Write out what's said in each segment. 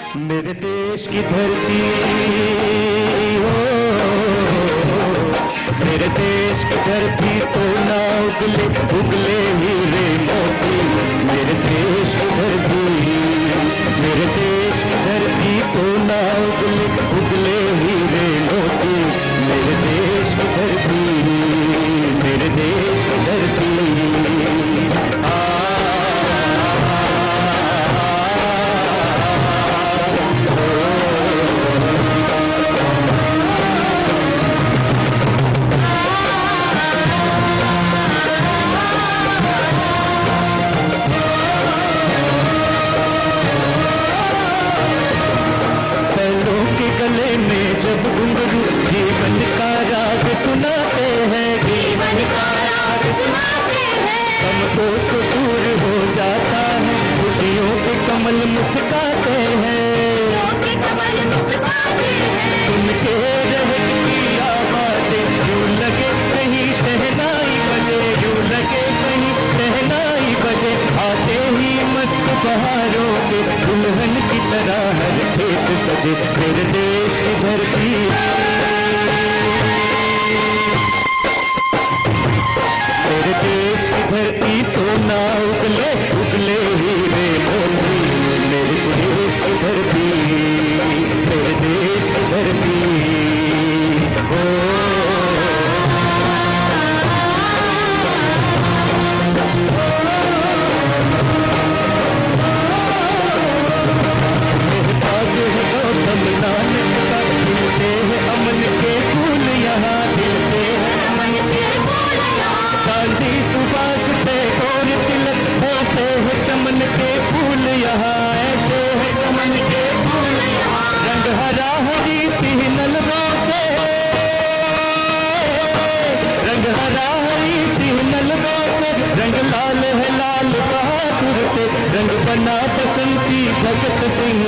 मेरे देश की धरती हो, मेरे देश की धरती सोना उगले उगले हीरे मोती। मेरे देश की धरती, मेरे देश की धरती सोना उगले उगले हीरे मोती। मेरे देश की धरती, मेरे देश की धरती। गले में जब घुंघरू जीवन का राग सुनाते हैं, जीवन का राग सुनाते हैं। गम तो दूर हो जाता है, खुशियों के कमल मुस्काते हैं, कमल मुस्काते हैं। सुन के रहती आवाज़ें यूं लगे कहीं शहनाई बजे, यूं लगे कहीं शहनाई बजे। आते ही मस्त बहारों के दुल्हन की तरह हर खेत सजे। मेरे देश की धरती, मेरे देश की धरती सोना उगले उगले हीरे मोती। मेरे देश की धरती, मेरे देश की धरती। अमन के फूल यहाँ खिलते हैं, अमन के फूल यहाँ। गांधी सुभाष टैगोर तिलक ऐसे है चमन के फूल यहाँ, ऐसे है चमन के फूल यहाँ। रंग हरा हरी सिंह नलवा से, रंग हरा हरी सिंह नलवा से। रंग लाल है लाल बहादुर से, रंग बना बसंती भगत सिंह।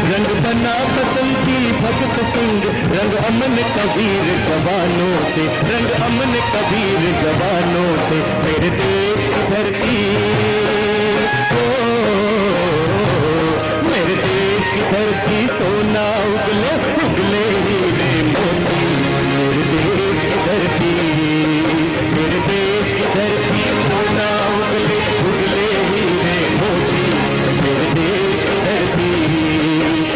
रंग बना बसंती भगत सिंह, रंग अमन कबीर जवानों से, रंग अमन कबीर जवानों से। मेरे देश की धरती हो, मेरे देश की धरती सोना उगले उगले हीरे मोती। मेरे देश की धरती, मेरे देश की धरती सोना उगले उगले हीरे मोती। मेरे देश की धरती,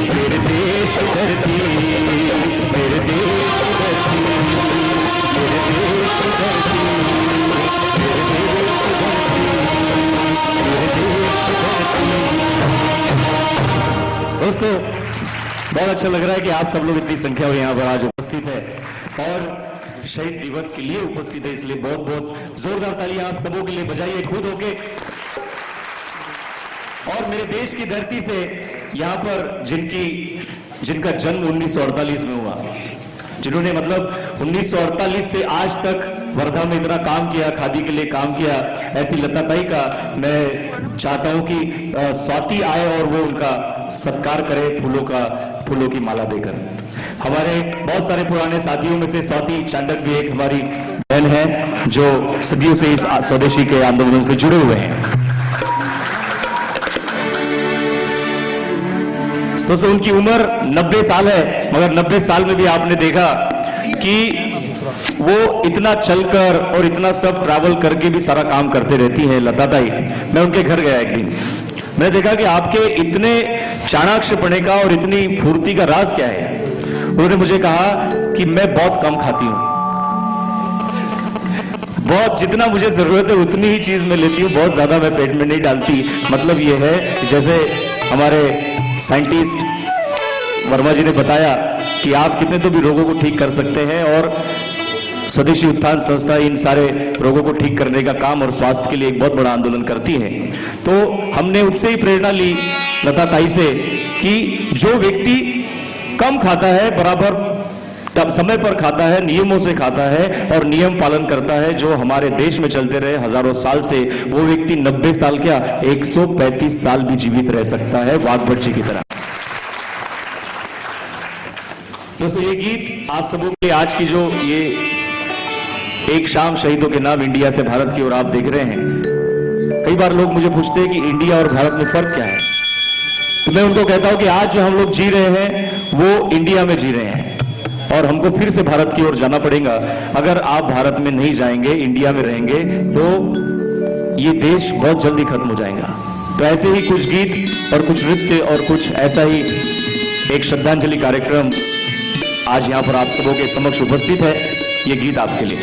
मेरे देश की धरती, मेरे देश की धरती, मेरे देश की धरती, मेरे देश की धरती, मेरे देश की धरती। दोस्तों, बहुत अच्छा लग रहा है कि आप सब लोग इतनी संख्या में यहाँ पर आज उपस्थित है और शहीद दिवस के लिए उपस्थित है, इसलिए बहुत बहुत जोरदार तालियां आप सबों के लिए बजाइए खुद होके। और मेरे देश की धरती से यहाँ पर जिनका जन्म 1948 में हुआ, जिन्होंने मतलब 1948 से आज तक वर्धा में इतना काम किया, खादी के लिए काम किया, ऐसी लता ताई का मैं चाहता हूं कि स्वाति आए और वो उनका सत्कार करे फूलों की माला देकर। हमारे बहुत सारे पुराने साथियों में से स्वाति चांडक भी एक हमारी बहन है जो सदियों से इस स्वदेशी के आंदोलन से जुड़े हुए हैं। तो उनकी उम्र 90 साल है, मगर 90 साल में भी आपने देखा कि वो इतना चलकर और इतना सब ट्रैवल करके भी सारा काम करते रहती है लता ताई। मैं उनके घर गया एक दिन, मैंने देखा कि आपके इतने चाणाक्षपणे का और इतनी फुर्ती का राज क्या है। उन्होंने मुझे कहा कि मैं बहुत कम खाती हूँ, बहुत जितना मुझे जरूरत है उतनी ही चीज मैं लेती हूँ, बहुत ज्यादा मैं पेट में नहीं डालती। मतलब ये है जैसे हमारे साइंटिस्ट वर्मा जी ने बताया कि आप कितने तो भी रोगों को ठीक कर सकते हैं और स्वदेशी उत्थान संस्था इन सारे रोगों को ठीक करने का काम और स्वास्थ्य के लिए एक बहुत बड़ा आंदोलन करती है। तो हमने उससे ही प्रेरणा ली लता ताई से कि जो व्यक्ति कम खाता है, बराबर समय पर खाता है, नियमों से खाता है और नियम पालन करता है, जो हमारे देश में चलते रहे हजारों साल से, वो व्यक्ति 90 साल क्या 135 साल भी जीवित रह सकता है, वाघभट जी की तरह। दोस्तों, ये गीत आप सबों के लिए आज की जो ये एक शाम शहीदों के नाम इंडिया से भारत की ओर आप देख रहे हैं, कई बार लोग मुझे पूछते हैं कि इंडिया और भारत में फर्क क्या है, तो मैं उनको कहता हूं कि आज जो हम लोग जी रहे हैं वो इंडिया में जी रहे हैं और हमको फिर से भारत की ओर जाना पड़ेगा। अगर आप भारत में नहीं जाएंगे, इंडिया में रहेंगे, तो ये देश बहुत जल्दी खत्म हो जाएगा। तो ऐसे ही कुछ गीत और कुछ नृत्य और कुछ ऐसा ही एक श्रद्धांजलि कार्यक्रम आज यहां पर आप सबों के समक्ष उपस्थित है। ये गीत आपके लिए।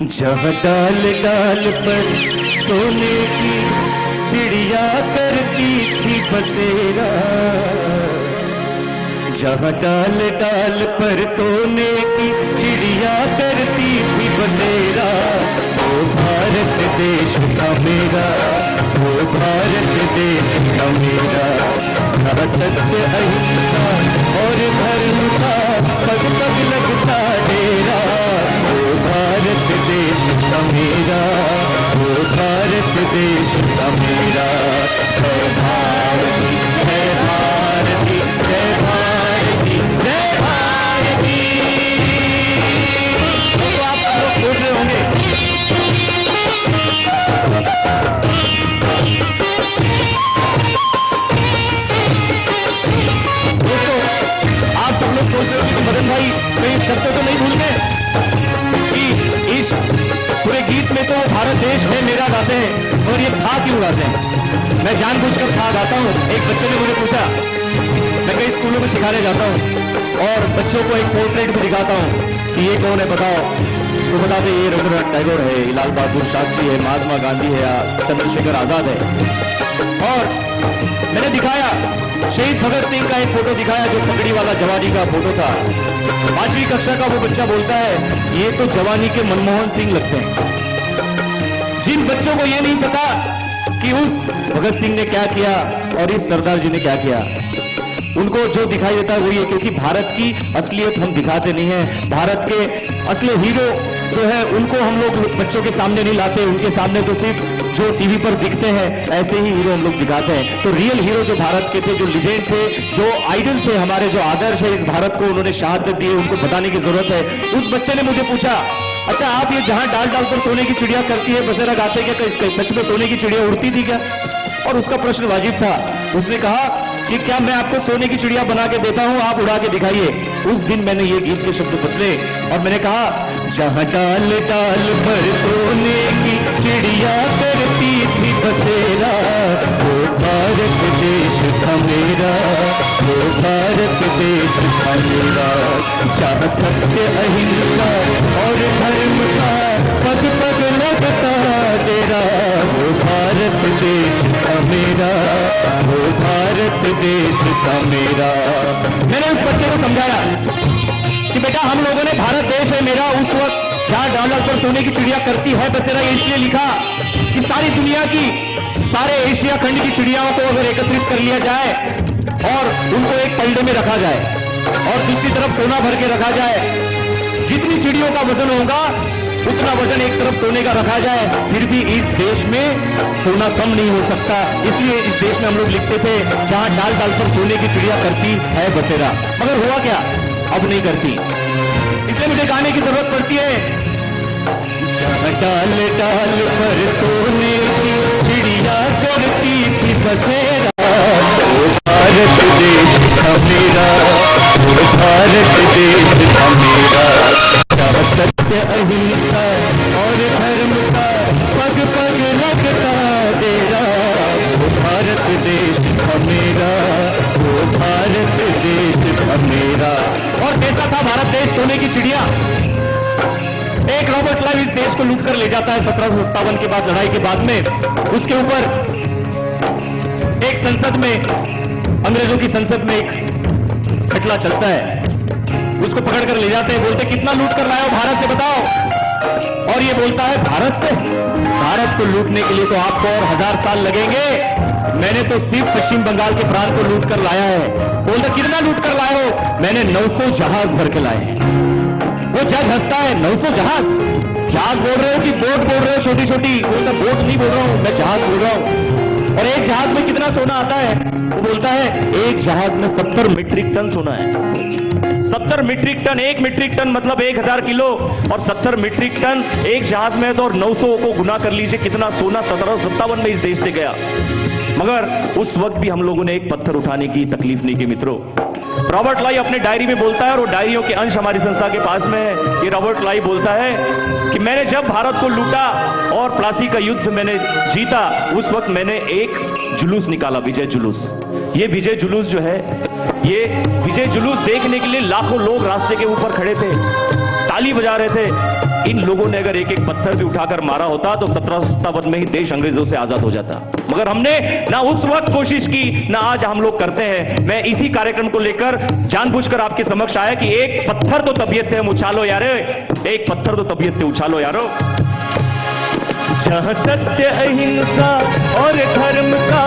जहाँ डाल डाल पर सोने की चिड़िया करती थी बसेरा, जहाँ डाल डाल पर सोने की चिड़िया करती थी बसेरा, वो भारत देश था मेरा, वो भारत देश था मेरा। जहाँ सत्य अहिंसा और धर्म का पग पग लगता डेरा, वो भारत देश था मेरा, वो भारत देश था मेरा। जय भारती जय भारती जय भारती जय भारती। तो आप लोग सोच रहे होंगे दोस्तों, आप सब लोग सोच रहे होंगे कि मदन भाई कहीं इस शब्द तो नहीं भूल गए कि इस पूरे गीत में तो भारत देश है मेरा गाते हैं, और ये था क्यों गाते हैं? मैं जानबूझकर था गाता हूँ। एक बच्चे ने मुझे पूछा, मैं कई स्कूलों में सिखाने जाता हूँ और बच्चों को एक पोर्ट्रेट भी दिखाता हूँ कि ये कौन है बताओ, तो बताते ये रविंद्रनाथ टैगोर है, लाल बहादुर शास्त्री है, महात्मा गांधी है या चंद्रशेखर आजाद है। और मैंने दिखाया शहीद भगत सिंह का एक फोटो दिखाया जो पगड़ी वाला जवानी का फोटो था। 5वीं कक्षा का वो बच्चा बोलता है ये तो जवानी के मनमोहन सिंह लगते हैं। जिन बच्चों को ये नहीं पता कि उस भगत सिंह ने क्या किया और इस सरदार जी ने क्या किया, उनको जो दिखाई देता है वो ये, क्योंकि भारत की असलियत हम दिखाते नहीं है। भारत के असली हीरो जो है उनको हम लोग बच्चों के सामने नहीं लाते, उनके सामने तो सिर्फ जो टीवी पर दिखते हैं ऐसे ही हीरो हम लोग दिखाते हैं। तो रियल हीरो जो भारत के थे, जो लीजेंड थे, जो आइडल थे, हमारे जो आदर्श है इस भारत को उन्होंने शहादत दी, उनको बताने की जरूरत है। उस बच्चे ने मुझे पूछा, अच्छा आप ये जहां डाल डाल पर सोने की चिड़िया करती है बसेरा गाते क्या, सच में सोने की चिड़िया उड़ती थी क्या? और उसका प्रश्न वाजिब था। उसने कहा कि क्या मैं आपको सोने की चिड़िया बना के देता हूं, आप उड़ा के दिखाइए। उस दिन मैंने ये गीत के शब्द बदले और मैंने कहा, जहां डाल डाल पर सोने की चिड़िया करती थी बसेरा, वो भारत देश था मेरा, वो भारत देश था मेरा। जहां सत्य अहिंसा और धर्म का पग पग लगता डेरा, वो भारत देश था मेरा, वो भारत देश था मेरा। मैंने उस बच्चे को समझाया कि बेटा हम लोगों ने भारत देश है मेरा उस वक्त जहां डाल पर सोने की चिड़िया करती है बसेरा ये इसलिए लिखा कि सारी दुनिया की, सारे एशिया खंड की चिड़ियाओं को अगर एकत्रित कर लिया जाए और उनको एक पलड़े में रखा जाए और दूसरी तरफ सोना भर के रखा जाए, जितनी चिड़ियों का वजन होगा उतना वजन एक तरफ सोने का रखा जाए, फिर भी इस देश में सोना कम नहीं हो सकता। इसलिए इस देश में हम लोग लिखते थे जहां डाल डाल पर सोने की चिड़िया करती है बसेरा। मगर हुआ क्या, अब नहीं करती, इसलिए मुझे गाने की जरूरत पड़ती है। जहां डाल डाल पर सोने की चिड़िया करती थी बसेरा, वो भारत देश था मेरा, वो भारत देश था मेरा। जहां सत्य अहिंसा और धर्म का पग पग लगता डेरा, वो भारत देश था मेरा, वो भारत देश था मेरा। और कैसा था भारत देश सोने की चिड़िया? एक रॉबर्ट क्लाइव इस देश को लूट कर ले जाता है 1757 के बाद, लड़ाई के बाद में। उसके ऊपर एक संसद में, अंग्रेजों की संसद में एक खटला चलता है, उसको पकड़ कर ले जाते हैं, बोलते कितना लूट कर लाए हो भारत से बताओ। और ये बोलता है भारत से, भारत को लूटने के लिए तो आपको और 1000 साल लगेंगे, मैंने तो सिर्फ पश्चिम बंगाल के प्रांत को लूट कर लाया है। बोलता कितना लूट कर लाए हो? मैंने 900 जहाज भर के लाए हैं। वो जज हंसता है, 900 जहाज? जहाज बोल रहे हो कि बोट बोल रहे हो? छोटी छोटी कोई सा बोट नहीं बोल रहा हूं मैं, जहाज बोल रहा हूं। और एक जहाज में कितना सोना आता है? वो बोलता है एक जहाज में 70 मीट्रिक टन सोना है। 70 मीट्रिक टन, 1 मीट्रिक टन मतलब 1000 किलो, और 70 मीट्रिक टन एक जहाज में है तो, और 900 को गुना कर लीजिए कितना सोना 1757 में इस देश से गया। मगर उस वक्त भी हम लोगों ने एक पत्थर उठाने की तकलीफ नहीं की मित्रों। रॉबर्ट लाई अपने डायरी में बोलता है, और वो डायरियों के अंश हमारी संस्था के पास में है। ये रॉबर्ट लाई बोलता है कि मैंने जब भारत को लूटा और प्लासी का युद्ध मैंने जीता, उस वक्त मैंने एक जुलूस निकाला, विजय जुलूस। ये विजय जुलूस जो है, ये विजय जुलूस देखने के लिए लाखों लोग रास्ते के ऊपर खड़े थे, ताली बजा रहे थे। इन लोगों ने अगर एक एक पत्थर भी उठाकर मारा होता तो 1757 में ही देश अंग्रेजों से आजाद हो जाता। मगर हमने ना उस वक्त कोशिश की, ना आज हम लोग करते हैं। मैं इसी कार्यक्रम को लेकर जानबूझकर आपके समक्ष आया कि एक पत्थर तो तबीयत से हम उछालो यारो, एक पत्थर तो तबीयत से उछालो यारो। जहां सत्य अहिंसा और धर्म का,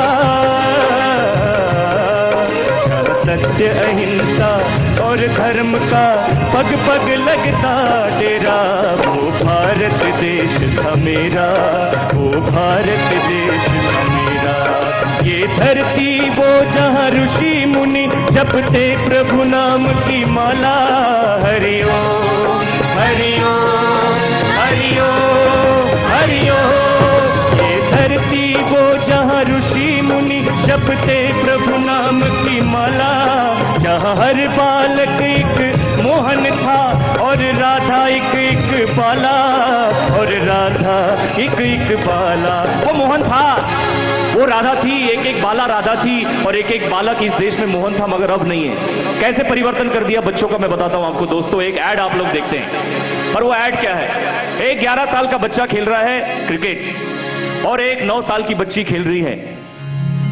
सत्य अहिंसा और धर्म का पग पग लगता डेरा, वो भारत देश था मेरा, वो भारत देश था मेरा। ये धरती वो जहाँ ऋषि मुनि जपते प्रभु नाम की माला, हरि ओम हरि ओम हरि ओम हरि ओम। ये धरती वो जहाँ ऋषि मुनि जपते प्रभु नाम की माला, जहाँ हर बालक एक मोहन था और राधा एक एक बाला, और राधा एक एक बाला। वो मोहन था, वो राधा थी, एक एक बाला राधा थी, और एक एक बालक इस देश में मोहन था, मगर अब नहीं है। कैसे परिवर्तन कर दिया बच्चों का मैं बताता हूं आपको दोस्तों। एक ऐड आप लोग देखते हैं, और वो ऐड क्या है? एक 11 साल का बच्चा खेल रहा है क्रिकेट, और एक 9 साल की बच्ची खेल रही है,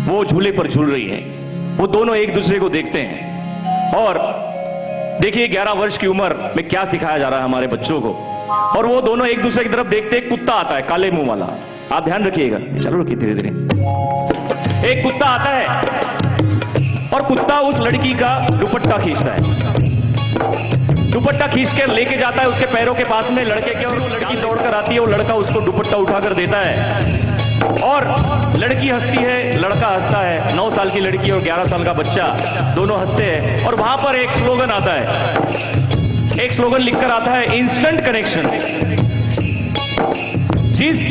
वो झूले पर झूल रही है। वो दोनों एक दूसरे को देखते हैं, और देखिए 11 वर्ष की उम्र में क्या सिखाया जा रहा है हमारे बच्चों को। और वो दोनों एक दूसरे की तरफ देखते, एक कुत्ता आता है काले मुंह वाला, आप ध्यान रखिएगा, चलो रखिए धीरे धीरे। एक कुत्ता आता है, और कुत्ता उस लड़की का दुपट्टा खींचता है, दुपट्टा खींच कर लेके जाता है उसके पैरों के पास में लड़के के, और वो लड़की दौड़कर आती है, वो लड़का उसको दुपट्टा उठाकर देता है, और लड़की हंसती है, लड़का हंसता है। 9 साल की लड़की और 11 साल का बच्चा दोनों हंसते हैं। और वहां पर एक स्लोगन आता है, एक स्लोगन लिखकर आता है, इंस्टेंट कनेक्शन। जिस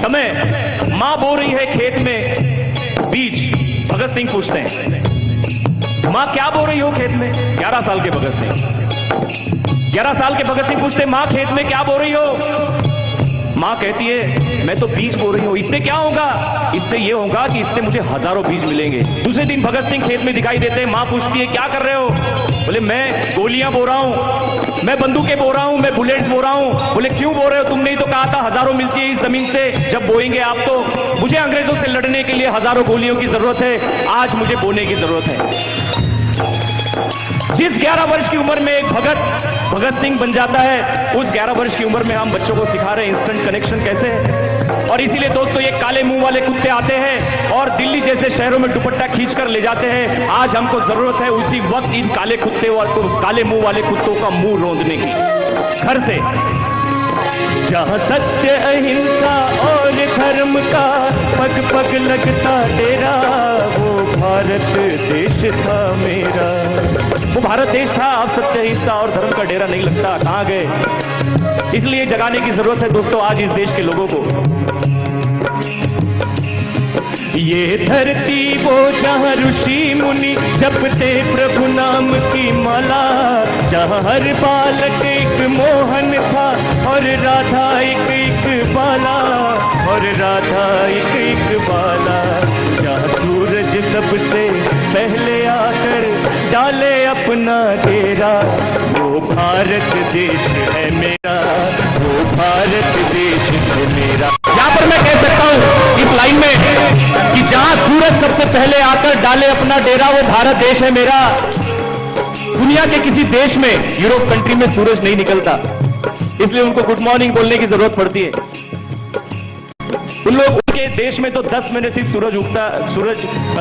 समय मां बो रही है खेत में बीज, भगत सिंह पूछते हैं मां क्या बो रही हो खेत में? 11 साल के भगत सिंह, 11 साल के भगत सिंह पूछते मां खेत में क्या बो रही हो? मां कहती है मैं तो बीज बो रही हूं। इससे क्या होगा? इससे ये होगा कि इससे मुझे हजारों बीज मिलेंगे। दूसरे दिन भगत सिंह खेत में दिखाई देते हैं, मां पूछती है क्या कर रहे हो? बोले मैं गोलियां बो रहा हूं, मैं बंदूकें बो रहा हूं, मैं बुलेट्स बो रहा हूं। बोले क्यों बो रहे हो? तुमने ही तो कहा था हजारों मिलती है इस जमीन से, जब बोएंगे आप तो। मुझे अंग्रेजों से लड़ने के लिए हजारों गोलियों की जरूरत है, आज मुझे बोने की जरूरत है। जिस 11 वर्ष की उम्र में एक भगत सिंह बन जाता है, उस 11 वर्ष की उम्र में हम बच्चों को सिखा रहे हैं इंस्टेंट कनेक्शन कैसे है। और इसीलिए दोस्तों ये काले मुंह वाले कुत्ते आते हैं और दिल्ली जैसे शहरों में दुपट्टा खींचकर ले जाते हैं। आज हमको जरूरत है उसी वक्त इन काले मुंह वाले कुत्तों का मुंह रौंदने की, घर से। जहाँ सत्य अहिंसा और धर्म का पग पग लगता डेरा, वो भारत देश था मेरा। वो भारत देश था, अब सत्य अहिंसा और धर्म का डेरा नहीं लगता, कहाँ गए? इसलिए जगाने की जरूरत है दोस्तों आज इस देश के लोगों को। ये धरती वो जहाँ ऋषि मुनि जपते प्रभु नाम की माला, जहाँ हर बालक एक मोहन था और राधा एक एक बाला, और राधा एक एक बाला। जहाँ सूरज सबसे पहले आकर डाले अपना डेरा, वो भारत देश है मेरा, वो भारत देश है मेरा। यहाँ पर मैं कह सकता हूँ इस लाइन में कि जहां सूरज सबसे पहले आकर डाले अपना डेरा, वो भारत देश है मेरा। दुनिया के किसी देश में, यूरोप कंट्री में सूरज नहीं निकलता, इसलिए उनको गुड मॉर्निंग बोलने की जरूरत पड़ती है। उन लोग उनके देश में तो 10 महीने सिर्फ सूरज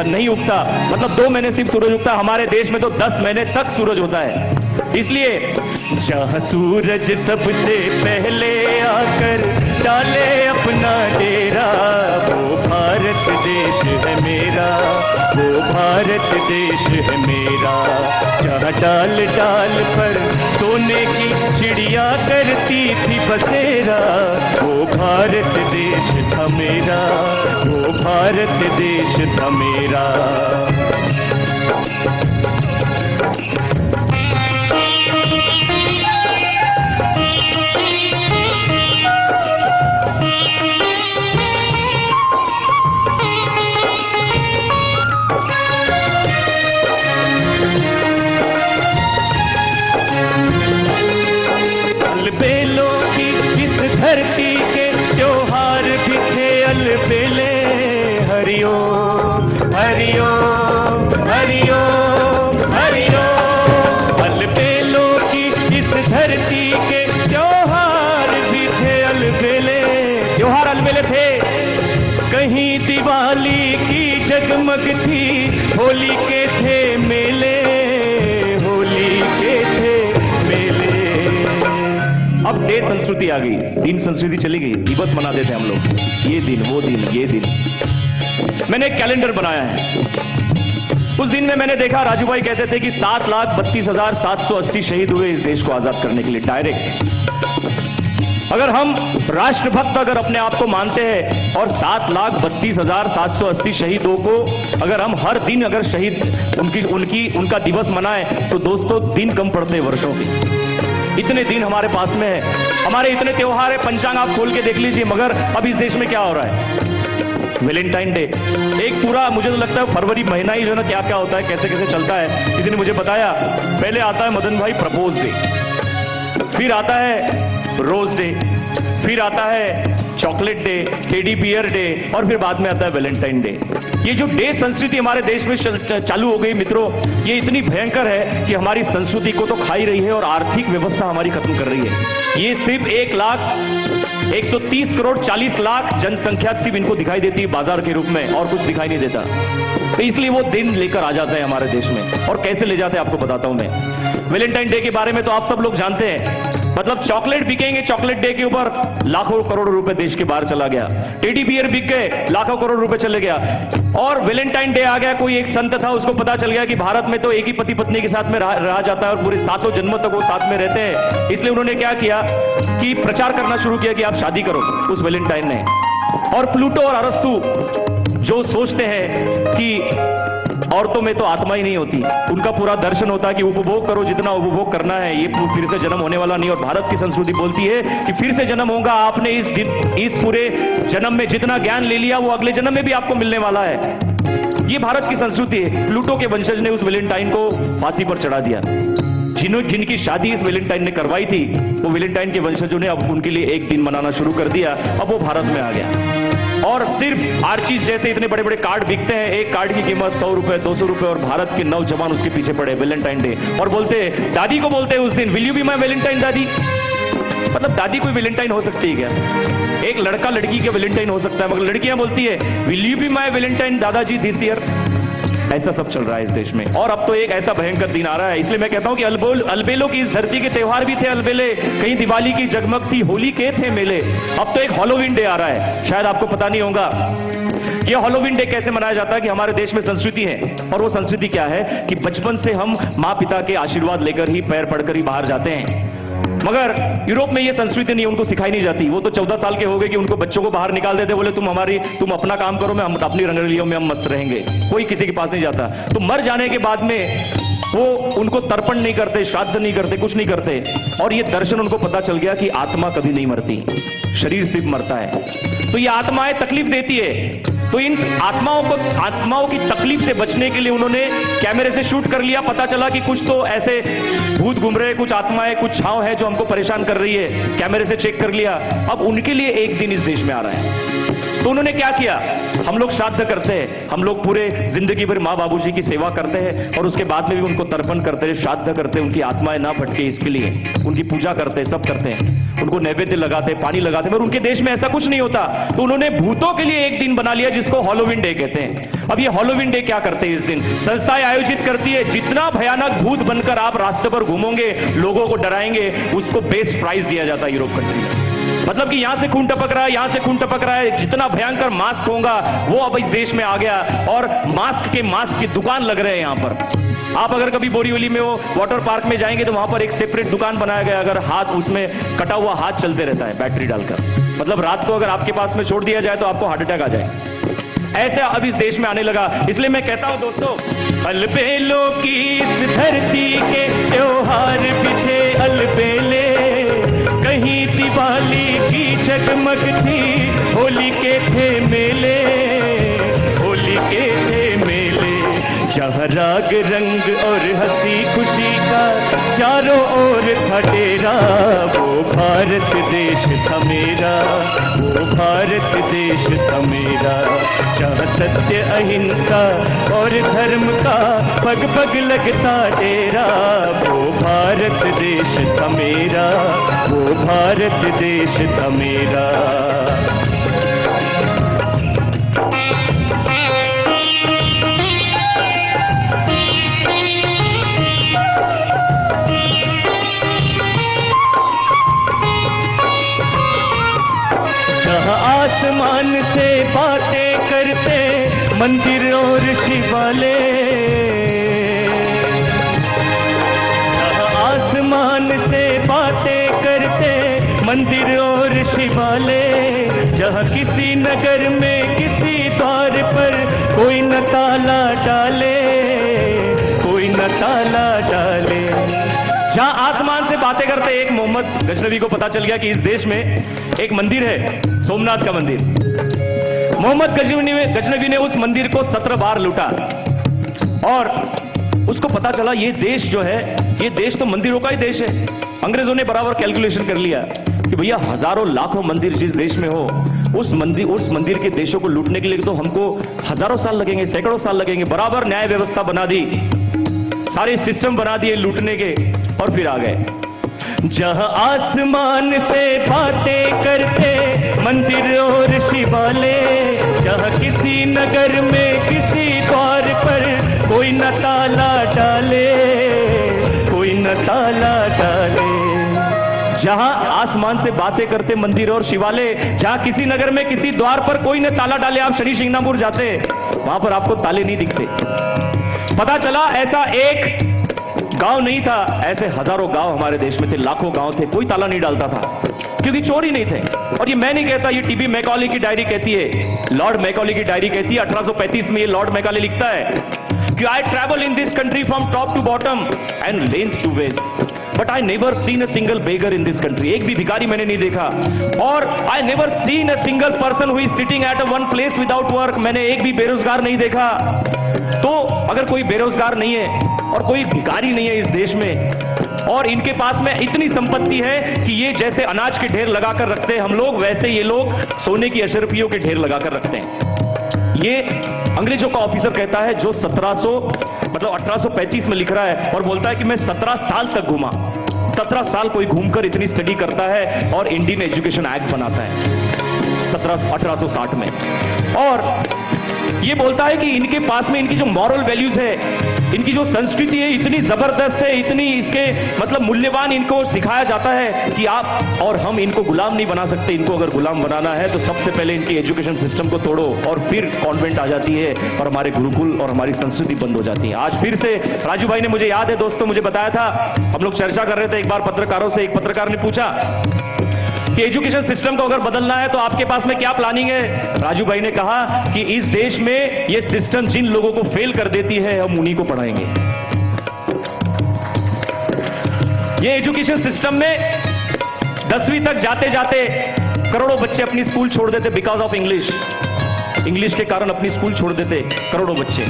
नहीं उगता, मतलब 2 महीने सिर्फ सूरज उगता। हमारे देश में तो 10 महीने तक सूरज होता है। इसलिए जहां सूरज सबसे पहले आकर डाले अपना डेरा, वो भारत देश है मेरा, वो भारत देश है मेरा। जहां डाल डाल पर सोने की चिड़िया करती थी बसेरा, वो भारत देश था मेरा, वो भारत देश था मेरा। अलबेलों की इस धरती के त्योहार भी थे अलबेले, हरिओ हरिओ हरिओ हरिओ। अलबेलों की इस धरती के त्योहार भी थे अलबेले, त्योहार अलबेले थे। कहीं दिवाली की जगमग थी, होली के थे मेले, होली के थे मेले। अब डे संस्कृति आ गई, दिन संस्कृति चली गई, दिवस मना देते हम लोग, ये दिन वो दिन ये दिन। मैंने एक कैलेंडर बनाया है। उस दिन में मैंने देखा, राजू भाई कहते थे कि 7,32,780 शहीद हुए इस देश को आजाद करने के लिए, डायरेक्ट। अगर हम राष्ट्रभक्त अगर अपने आप को मानते हैं और 7,32,780 शहीदों को अगर हम हर दिन अगर शहीद उनका दिवस मनाएं, तो दोस्तों दिन कम पड़ते हैं वर्षों के। इतने दिन हमारे पास में है, हमारे इतने त्योहार है, पंचांग आप खोल के देख लीजिए। मगर अब इस देश में क्या हो रहा है? वैलेंटाइन डे, एक पूरा मुझे तो लगता है फरवरी महीना ही जो ना क्या क्या होता है, कैसे कैसे चलता है, किसी ने मुझे बताया। पहले आता है मदन भाई प्रपोज डे, फिर आता है रोज डे, फिर आता है chocolate day, teddy bear day, और फिर बाद में आता है वैलेंटाइन डे। ये जो डे संस्कृति हमारे देश में चालू हो गई मित्रों, ये इतनी भयंकर है कि हमारी संस्कृति को तो खा ही रही है और आर्थिक व्यवस्था हमारी खत्म कर रही है। ये सिर्फ 1,130 करोड़ 40 लाख जनसंख्या सिर्फ इनको दिखाई देती है बाजार के रूप में, और कुछ दिखाई नहीं देता। तो इसलिए वो दिन लेकर आ जाते हैं हमारे देश में, और कैसे ले जाते हैं आपको बताता हूं मैं। वैलेंटाइन डे के बारे में तो आप सब लोग जानते हैं, मतलब चॉकलेट बिकेंगे, चॉकलेट डे के ऊपर लाखों करोड़ रुपए देश के बाहर चला गया। टेडी बियर बिक गए, लाखों करोड़ रुपए चले गया। और वैलेंटाइन डे आ गया, कोई एक संत था, उसको पता चल गया कि भारत में तो एक ही पति पत्नी के साथ में रहा जाता है और पूरे 7 जन्मों तक वो साथ में रहते हैं। इसलिए उन्होंने क्या किया कि प्रचार करना शुरू किया कि आप शादी करो उस वैलेंटाइन ने। और प्लूटो और अरस्तु जो सोचते हैं कि औरतों में तो आत्मा ही नहीं होती, उनका पूरा दर्शन होता है कि उपभोग करो जितना उपभोग करना है, ये फिर से जन्म होने वाला नहीं। और भारत की संस्कृति बोलती है कि फिर से जन्म होगा, आपने इस पूरे जन्म में जितना ज्ञान ले लिया वो अगले जन्म में भी आपको मिलने वाला है। ये भारत की संस्कृति है। प्लूटो के वंशज ने उस वैलेंटाइन को फांसी पर चढ़ा दिया। जिनकी शादी इस वैलेंटाइन ने करवाई थी, वो वैलेंटाइन के वंशजों ने अब उनके लिए एक दिन मनाना शुरू कर दिया। अब वो भारत में आ गया और सिर्फ आर्चिस जैसे इतने बड़े बड़े कार्ड बिकते हैं, एक कार्ड की कीमत 100 रुपए 200 रुपए, और भारत के नौजवान उसके पीछे पड़े वैलेंटाइन डे। और बोलते हैं, दादी को बोलते हैं उस दिन, will you be my Valentine दादी। मतलब दादी कोई वैलेंटाइन हो सकती है क्या? एक लड़का लड़की के वैलेंटाइन हो सकता है, मगर लड़कियां बोलती है will you be my Valentine दादाजी दिस ईयर। ऐसा सब चल रहा है इस देश में। और अब तो एक ऐसा भयंकर दिन आ रहा है, इसलिए मैं कहता हूं कि अलबेलों की इस धरती के त्योहार भी थे अलबेले, कहीं दिवाली की जगमग थी, होली के थे मेले। अब तो एक हैलोवीन डे आ रहा है, शायद आपको पता नहीं होगा। ये हैलोवीन डे कैसे मनाया जाता है कि हमारे देश में संस्कृति है, और वो संस्कृति क्या है कि बचपन से हम माँ पिता के आशीर्वाद लेकर ही, पैर पड़कर ही बाहर जाते हैं। मगर यूरोप में ये संस्कृति नहीं, उनको सिखाई नहीं जाती। वो तो 14 साल के हो गए कि उनको बच्चों को बाहर निकाल देते, बोले तुम अपना काम करो, मैं अपनी रंगरलियों में हम मस्त रहेंगे। कोई किसी के पास नहीं जाता। तो मर जाने के बाद में वो उनको तर्पण नहीं करते, श्राद्ध नहीं करते, कुछ नहीं करते। और ये दर्शन उनको पता चल गया कि आत्मा कभी नहीं मरती, शरीर सिर्फ मरता है। तो ये आत्माएं तकलीफ देती है। तो इन आत्माओं की तकलीफ से बचने के लिए उन्होंने कैमरे से शूट कर लिया। पता चला कि कुछ तो ऐसे भूत घूम रहे, कुछ आत्माएं, कुछ छांव है जो हमको परेशान कर रही है। कैमरे से चेक कर लिया। अब उनके लिए एक दिन इस देश में आ रहा है। तो उन्होंने क्या किया, हम लोग श्राद्ध करते हैं, हम लोग पूरे जिंदगी भर माँ बाबूजी की सेवा करते हैं और उसके बाद में भी उनको तर्पण करते हैं, श्राद्ध करते हैं, उनकी आत्माएं ना भटके इसके लिए उनकी पूजा करते हैं, सब करते हैं, उनको नैवेद्य लगाते हैं, पानी लगाते हैं, पर उनके देश में ऐसा कुछ नहीं होता। तो उन्होंने भूतों के लिए एक दिन बना लिया जिसको हैलोवीन डे कहते हैं। अब ये हैलोवीन डे क्या करते हैं, इस दिन संस्थाएं आयोजित करती है, जितना भयानक भूत बनकर आप रास्ते पर घूमोगे, लोगों को डराएंगे, उसको बेस्ट प्राइज दिया जाता है यूरोप कंट्री में। मतलब कि यहां से खून टपक रहा है, यहां से खून टपक रहा है, जितना भयंकर मास्क होगा वो अब इस देश में आ गया और मास्क की दुकान लग रहे हैं यहां पर। आप अगर कभी बोरीवली में वो वाटर पार्क में जाएंगे तो वहां पर एक सेपरेट दुकान बनाया गया, अगर हाथ उसमें कटा हुआ हाथ चलते रहता है बैटरी डालकर, मतलब रात को अगर आपके पास में छोड़ दिया जाए तो आपको हार्ट अटैक आ जाए। ऐसा अब इस देश में आने लगा। इसलिए मैं कहता हूं दोस्तों, अलबेलों की इस धरती के त्योहार पीछे अलबेले, कहीं दिवाली की चकमक थी, होली के थे मेले, होली के थे मेले, जहाँ राग रंग और हंसी खुशी का चारों ओर था डेरा, वो भारत देश था मेरा, वो भारत देश था मेरा, जहाँ सत्य अहिंसा और धर्म का पग पग लगता डेरा, वो भारत देश था मेरा, वो भारत देश था मेरा। आसमान से बातें करते मंदिर और शिवालय, आसमान से बातें करते मंदिर और शिवालय, जहाँ किसी नगर में किसी द्वार पर कोई न ताला डाले, कोई न ताला डाले, जहां आसमान से बातें करते। एक मोहम्मद गजनवी को पता चल गया कि इस देश में एक मंदिर है, सोमनाथ का मंदिर। मोहम्मद गजनवी ने उस मंदिर को 17 बार लूटा और उसको पता चला ये देश जो है, ये देश तो मंदिरों का ही देश है। अंग्रेजों ने बराबर कैलकुलेशन कर लिया कि भैया हजारों लाखों मंदिर जिस देश में हो, उस मंदिर के देशों को लूटने के लिए तो हमको हजारों साल लगेंगे, सैकड़ों साल लगेंगे। बराबर न्याय व्यवस्था बना दी, सारे सिस्टम बना दिए लूटने के, और फिर आ गए। जहां आसमान से बातें करते मंदिर और शिवालय, जहां किसी नगर में किसी द्वार पर कोई न ताला डाले, कोई न ताला डाले, जहां आसमान से बातें करते मंदिर और शिवालय, जहां किसी नगर में किसी द्वार पर कोई न ताला डाले। आप शनि शिंगणापुर जाते, वहां पर आपको ताले नहीं दिखते। पता चला ऐसा एक गांव नहीं था, ऐसे हजारों गांव हमारे देश में थे, लाखों गांव थे, कोई ताला नहीं डालता था क्योंकि चोर ही नहीं थे। और ये मैं नहीं कहता, ये टीबी मैकॉले की डायरी कहती है, लॉर्ड मैकॉले की डायरी कहती है। 1835 में ये लॉर्ड मैकॉले लिखता है कि I travel in this country from top to bottom and length to width, but I never seen a single beggar in this country. एक भी भिखारी मैंने नहीं देखा। और I never seen a single person who is sitting at a one place without work. मैंने एक भी बेरोजगार नहीं देखा। तो अगर कोई बेरोजगार नहीं है और कोई भिखारी नहीं है इस देश में, और इनके पास में इतनी संपत्ति है कि ये जैसे अनाज के ढेर लगाकर रखते हैं हम लोग, वैसे ये लोग सोने की अशरफियों के ढेर लगाकर रखते हैं। ये अंग्रेजों का ऑफिसर कहता है जो 1835 में लिख रहा है और बोलता है कि मैं 17 साल तक घूमा। 17 साल कोई घूमकर इतनी स्टडी करता है और इंडियन एजुकेशन एक्ट बनाता है 1860 में। और ये बोलता है कि इनके पास में इनकी जो मॉरल वैल्यूज है, इनकी जो संस्कृति है, इतनी जबरदस्त है, इतनी इसके मतलब मूल्यवान इनको सिखाया जाता है कि आप और हम इनको गुलाम नहीं बना सकते। इनको अगर गुलाम बनाना है तो सबसे पहले इनकी एजुकेशन सिस्टम को तोड़ो, और फिर कॉन्वेंट आ जाती है और हमारे गुरुकुल और हमारी संस्कृति बंद हो जाती है। आज फिर से राजू भाई ने, मुझे याद है दोस्तों, मुझे बताया था, हम लोग चर्चा कर रहे थे एक बार पत्रकारों से, एक पत्रकार ने पूछा कि एजुकेशन सिस्टम को अगर बदलना है तो आपके पास में क्या प्लानिंग है। राजू भाई ने कहा कि इस देश में ये सिस्टम जिन लोगों को फेल कर देती है हम उन्हीं को पढ़ाएंगे। ये एजुकेशन सिस्टम में 10वीं तक जाते जाते करोड़ों बच्चे अपनी स्कूल छोड़ देते बिकॉज ऑफ इंग्लिश के कारण अपनी स्कूल छोड़ देते करोड़ों बच्चे।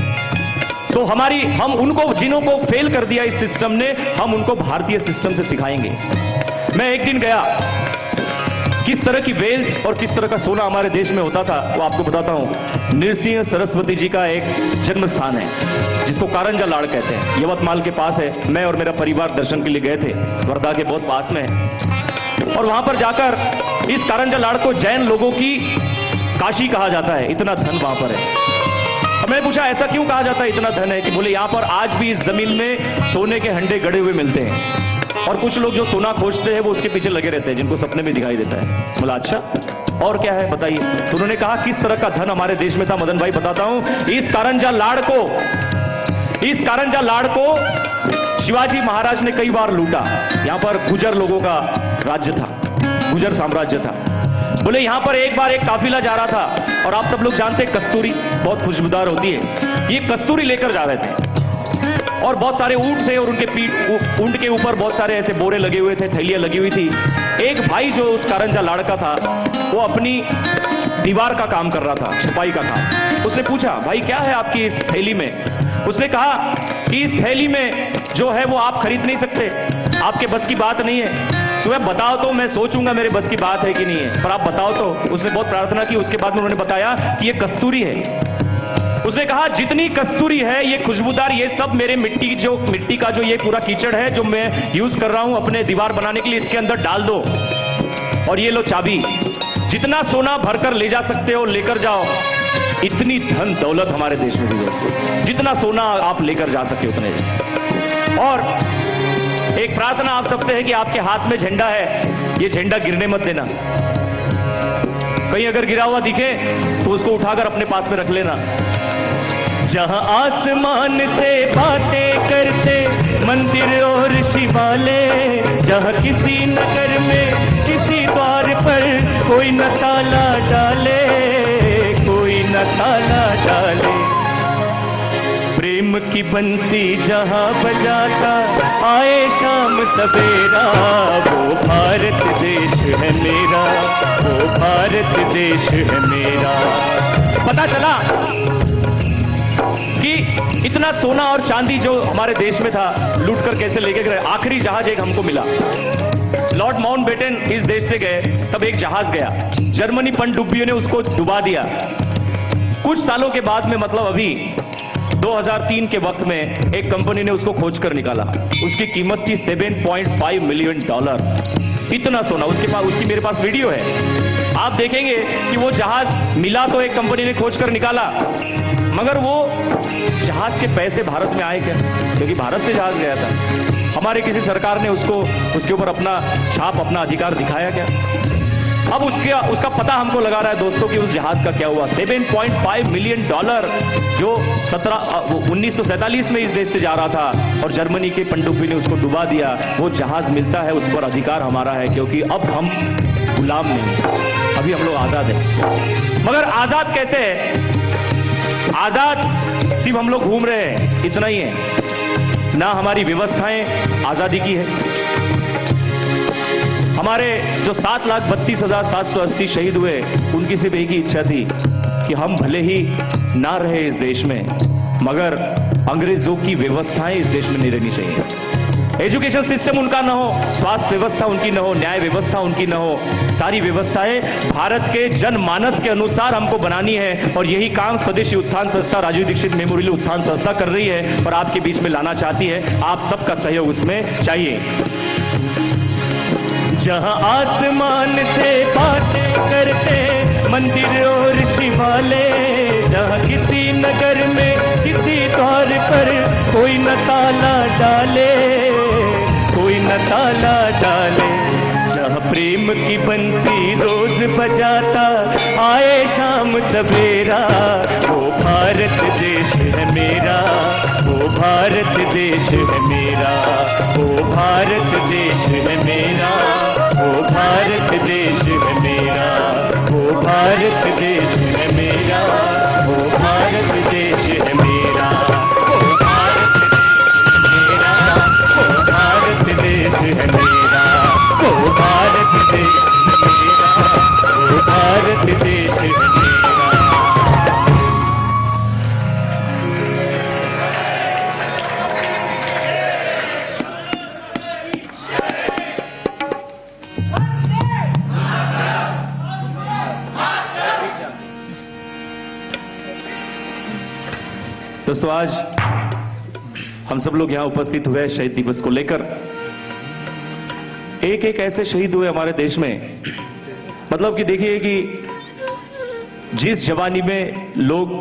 तो हम उनको, जिन्हों को फेल कर दिया इस सिस्टम ने, हम उनको भारतीय सिस्टम से सिखाएंगे। मैं एक दिन गया किस तरह की वेल्थ और किस तरह का सोना हमारे देश में होता था वो आपको बताता हूं। नृसिंह सरस्वती जी का एक जन्म स्थान है जिसको कारंजा लाड़ कहते हैं, यवतमाल के पास है। मैं और मेरा परिवार दर्शन के लिए गए थे, वर्धा के बहुत पास में है। और वहां पर जाकर इस कारंजा लाड़ को जैन लोगों की काशी कहा जाता है, इतना धन वहां पर है। और मैंने पूछा ऐसा क्यों कहा जाता है इतना धन है, कि बोले यहां पर आज भी इस जमीन में सोने के हंडे गड़े हुए मिलते हैं और कुछ लोग जो सोना खोजते हैं वो उसके पीछे लगे रहते हैं, जिनको सपने में दिखाई देता है। बोला अच्छा और क्या है बताइए। तो उन्होंने कहा किस तरह का धन हमारे देश में था मदन भाई बताता हूं। इस कारंजा लाड़ को शिवाजी महाराज ने कई बार लूटा। यहां पर गुजर लोगों का राज्य था, गुजर साम्राज्य था। बोले यहां पर एक बार एक काफिला जा रहा था और आप सब लोग जानते हैं कस्तूरी बहुत खुशबूदार होती है, ये कस्तूरी लेकर जा रहे थे और बहुत सारे ऊंट थे और उनके ऊंट के ऊपर बहुत सारे ऐसे बोरे लगे हुए थे, थैलियां लगी हुई थी। एक भाई जो उस कारंजा लाड़ का था वो अपनी दीवार का काम कर रहा था, छपाई का काम। उसने पूछा भाई क्या है आपकी इस थैली में। उसने कहा कि इस थैली में जो है वो आप खरीद नहीं सकते, आपके बस की बात नहीं है। तो मैं बताओ तो मैं सोचूंगा मेरे बस की बात है कि नहीं है, पर आप बताओ तो। उसने बहुत प्रार्थना की, उसके बाद में उन्होंने बताया कि ये कस्तूरी है। उसने कहा जितनी कस्तूरी है ये खुशबूदार, ये सब मेरे मिट्टी का जो ये पूरा कीचड़ है जो मैं यूज कर रहा हूं अपने दीवार बनाने के लिए, इसके अंदर डाल दो और ये लो चाबी। जितना सोना भरकर ले जा सकते हो लेकर जाओ। इतनी धन दौलत हमारे देश में भी दोस्तों, जितना सोना आप लेकर जा सके उतने। और एक प्रार्थना आप सबसे है कि आपके हाथ में झंडा है, ये झंडा गिरने मत देना। कहीं अगर गिरा हुआ दिखे तो उसको उठाकर अपने पास में रख लेना। जहां आसमान से बातें करते मंदिर और शिवालय, जहां किसी नगर में किसी द्वार पर कोई न ताला डाले, कोई न ताला डाले। प्रेम की बंसी जहां बजाता आए शाम सवेरा, वो भारत देश है मेरा, वो भारत देश है मेरा। पता चला कि इतना सोना और चांदी जो हमारे देश में था लूटकर कैसे लेके गए। आखिरी जहाज एक हमको मिला, लॉर्ड माउंटबेटन इस देश से गए, तब एक जहाज गया, जर्मनी पनडुब्बियों ने उसको डुबा दिया। कुछ सालों के बाद में, मतलब अभी 2003 के वक्त में एक कंपनी ने उसको खोज कर निकाला। उसकी कीमत थी $7.5 मिलियन। इतना सोना उसकी मेरे पास वीडियो है, आप देखेंगे कि वो जहाज मिला तो एक कंपनी ने खोज कर निकाला, मगर वो जहाज के पैसे भारत में आए क्या? क्योंकि भारत से जहाज गया था। हमारे किसी सरकार ने उसके ऊपर अपना छाप, अपना अधिकार दिखाया क्या? अब उसका पता हमको लगा रहा है दोस्तों कि उस जहाज का क्या हुआ। $7.5 मिलियन जो 1947 में इस देश से जा रहा था और जर्मनी के पनडुब्बी ने उसको डुबा दिया। वो जहाज मिलता है, उस पर अधिकार हमारा है, क्योंकि अब हम गुलाम नहीं हैं, अभी हम लोग आजाद हैं। मगर आजाद कैसे है? आजाद सिर्फ हम लोग घूम रहे हैं इतना ही है ना, हमारी व्यवस्थाएं आजादी की है। हमारे जो 7,32,780 शहीद हुए, उनकी सिर्फ एक ही इच्छा थी कि हम भले ही ना रहे इस देश में, मगर अंग्रेजों की व्यवस्थाएं इस देश में नहीं रहनी चाहिए। एजुकेशन सिस्टम उनका ना हो, स्वास्थ्य व्यवस्था उनकी ना हो, न्याय व्यवस्था उनकी ना हो, सारी व्यवस्थाएं भारत के जनमानस के अनुसार हमको बनानी है। और यही काम स्वदेशी उत्थान संस्था, राजीव दीक्षित मेमोरियल उत्थान संस्था कर रही है और आपके बीच में लाना चाहती है। आप सबका सहयोग उसमें चाहिए। जहां आसमान से बातें करते मंदिर और शिवालय, जहां किसी नगर में किसी द्वार पर कोई न ताला डाले, कोई न ताला डाले। जहां प्रेम की बंसी रोज बजाता आए शाम सवेरा, वो भारत देश है मेरा, वो भारत देश है मेरा, वो भारत देश है मेरा, वो भारत देश है मेरा, वो भारत देश है मेरा, वो भारत देश है मेरा, वो भारत देश है मेरा, वो भारत देश है मेरा, वो भारत देश है मेरा। दोस्तों, आज हम सब लोग यहां उपस्थित हुए शहीद दिवस को लेकर। एक एक ऐसे शहीद हुए हमारे देश में, मतलब कि देखिए कि जिस जवानी में लोग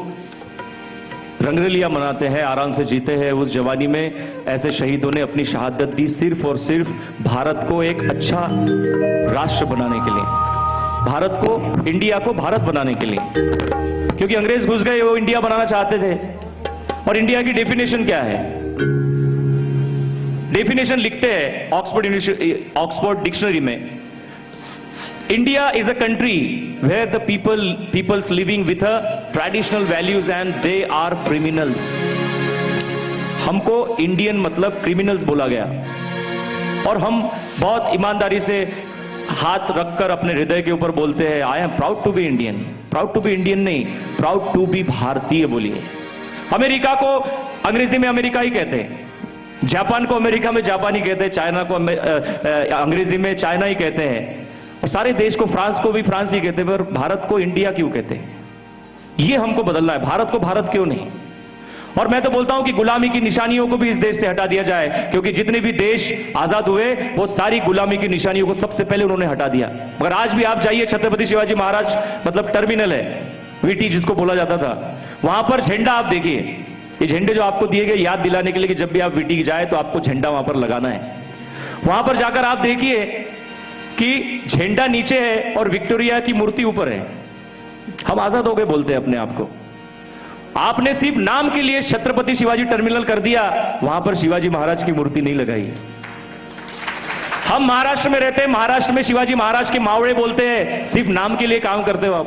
रंगरलियां मनाते हैं, आराम से जीते हैं, उस जवानी में ऐसे शहीदों ने अपनी शहादत दी सिर्फ और सिर्फ भारत को एक अच्छा राष्ट्र बनाने के लिए, भारत को, इंडिया को भारत बनाने के लिए। क्योंकि अंग्रेज घुस गए, वो इंडिया बनाना चाहते थे। और इंडिया की डेफिनेशन क्या है? डेफिनेशन लिखते हैं ऑक्सफोर्ड डिक्शनरी में, India is a country where the peoples living with a traditional values and they are criminals. हमको इंडियन मतलब क्रिमिनल्स बोला गया, और हम बहुत ईमानदारी से हाथ रखकर अपने हृदय के ऊपर बोलते हैं, I am proud to be Indian. Proud to be Indian नहीं, प्राउड टू बी भारतीय बोलिए। अमेरिका को अंग्रेजी में अमेरिका ही कहते हैं, जापान को अमेरिका में जापानी कहते हैं, चाइना को अंग्रेजी में चाइना ही कहते हैं, और सारे देश को, फ्रांस को भी फ्रांस ही कहते हैं, पर भारत को इंडिया क्यों कहते हैं? ये हमको बदलना है। भारत को भारत क्यों नहीं? और मैं तो बोलता हूं कि गुलामी की निशानियों को भी इस देश से हटा दिया जाए, क्योंकि जितने भी देश आजाद हुए वो सारी गुलामी की निशानियों को सबसे पहले उन्होंने हटा दिया। मगर आज भी आप जाइए, छत्रपति शिवाजी महाराज मतलब टर्मिनल है, वीटी जिसको बोला जाता था, वहां पर झंडा आप देखिए, ये झंडे जो आपको दिए गए याद दिलाने के लिए कि जब भी आप वीटी जाए तो आपको झंडा वहां पर लगाना है। वहां पर जाकर आप देखिए कि झंडा नीचे है और विक्टोरिया की मूर्ति ऊपर है। हम आजाद हो गए बोलते हैं अपने आप को। आपने सिर्फ नाम के लिए छत्रपति शिवाजी टर्मिनल कर दिया, वहां पर शिवाजी महाराज की मूर्ति नहीं लगाई। हम महाराष्ट्र में रहते हैं, महाराष्ट्र में शिवाजी महाराज के मावड़े बोलते हैं, सिर्फ नाम के लिए काम करते हो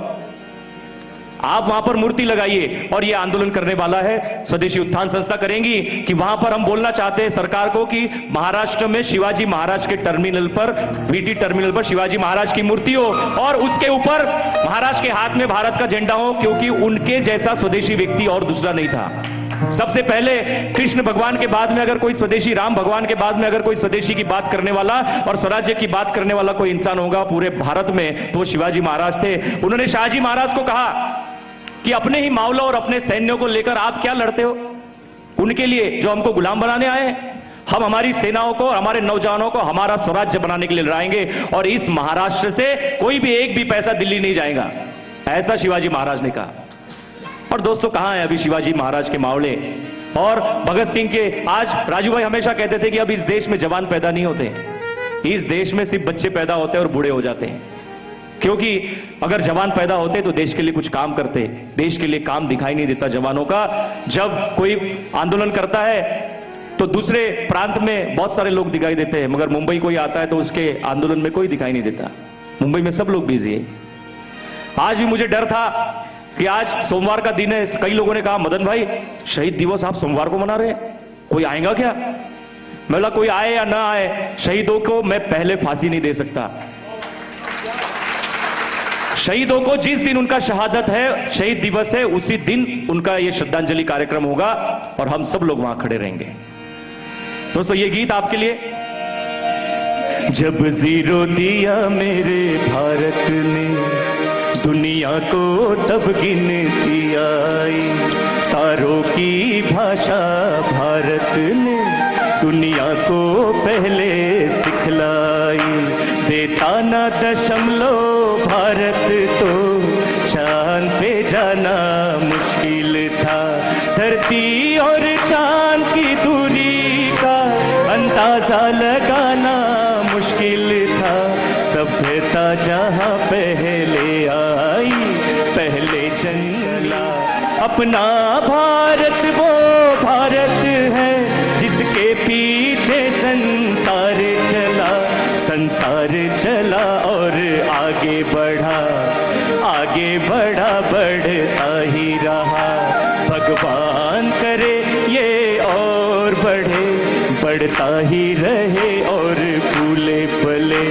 आप वहां पर मूर्ति लगाइए। और यह आंदोलन करने वाला है स्वदेशी उत्थान संस्था करेंगी कि वहां पर हम बोलना चाहते हैं सरकार को कि महाराष्ट्र में शिवाजी महाराज के टर्मिनल पर, वीटी टर्मिनल पर शिवाजी महाराज की मूर्ति हो और उसके ऊपर महाराज के हाथ में भारत का झंडा हो, क्योंकि उनके जैसा स्वदेशी व्यक्ति और दूसरा नहीं था। सबसे पहले कृष्ण भगवान के बाद में अगर कोई स्वदेशी, राम भगवान के बाद में अगर कोई स्वदेशी की बात करने वाला और स्वराज्य की बात करने वाला कोई इंसान होगा पूरे भारत में, तो वो शिवाजी महाराज थे। उन्होंने शाहजी महाराज को कहा कि अपने ही मावलों और अपने सैन्यों को लेकर आप क्या लड़ते हो? उनके लिए जो हमको गुलाम बनाने आए, हम हमारी सेनाओं को और हमारे नौजवानों को हमारा स्वराज्य बनाने के लिए लड़ाएंगे, और इस महाराष्ट्र से कोई भी एक भी पैसा दिल्ली नहीं जाएगा, ऐसा शिवाजी महाराज ने कहा। और दोस्तों, कहां है अभी शिवाजी महाराज के मावले और भगत सिंह के? आज राजू भाई हमेशा कहते थे कि अब इस देश में जवान पैदा नहीं होते, इस देश में सिर्फ बच्चे पैदा होते हैं और बूढ़े हो जाते हैं। क्योंकि अगर जवान पैदा होते तो देश के लिए कुछ काम करते, देश के लिए काम दिखाई नहीं देता जवानों का। जब कोई आंदोलन करता है तो दूसरे प्रांत में बहुत सारे लोग दिखाई देते हैं, मगर मुंबई कोई आता है तो उसके आंदोलन में कोई दिखाई नहीं देता। मुंबई में सब लोग बिजी है। आज भी मुझे डर था कि आज सोमवार का दिन है, कई लोगों ने कहा मदन भाई शहीद दिवस आप सोमवार को मना रहे हैं, कोई आएगा क्या? मैं बोला कोई आए या ना आए, शहीदों को मैं पहले फांसी नहीं दे सकता। शहीदों को जिस दिन उनका शहादत है, शहीद दिवस है, उसी दिन उनका यह श्रद्धांजलि कार्यक्रम होगा और हम सब लोग वहां खड़े रहेंगे। दोस्तों, ये गीत आपके लिए। जब जीरो दिया मेरे भारत ने दुनिया को, तब गिनती आई, तारों की भाषा भारत ने दुनिया को पहले सिखलाई। देता ना दशमलव भारत तो चांद पे जाना मुश्किल था। धरती और चांद की दूरी का अंदाजा लगाना मुश्किल था। सभ्यता जहां पहले आई, पहले जंगला। अपना भारत वो भारत है जिसके पीछे संसार चला, संसार चला और आगे बढ़ा, आगे बढ़ा, बढ़ता ही रहा। भगवान करे ये और बढ़े, बढ़ता ही रहे और फूले फले,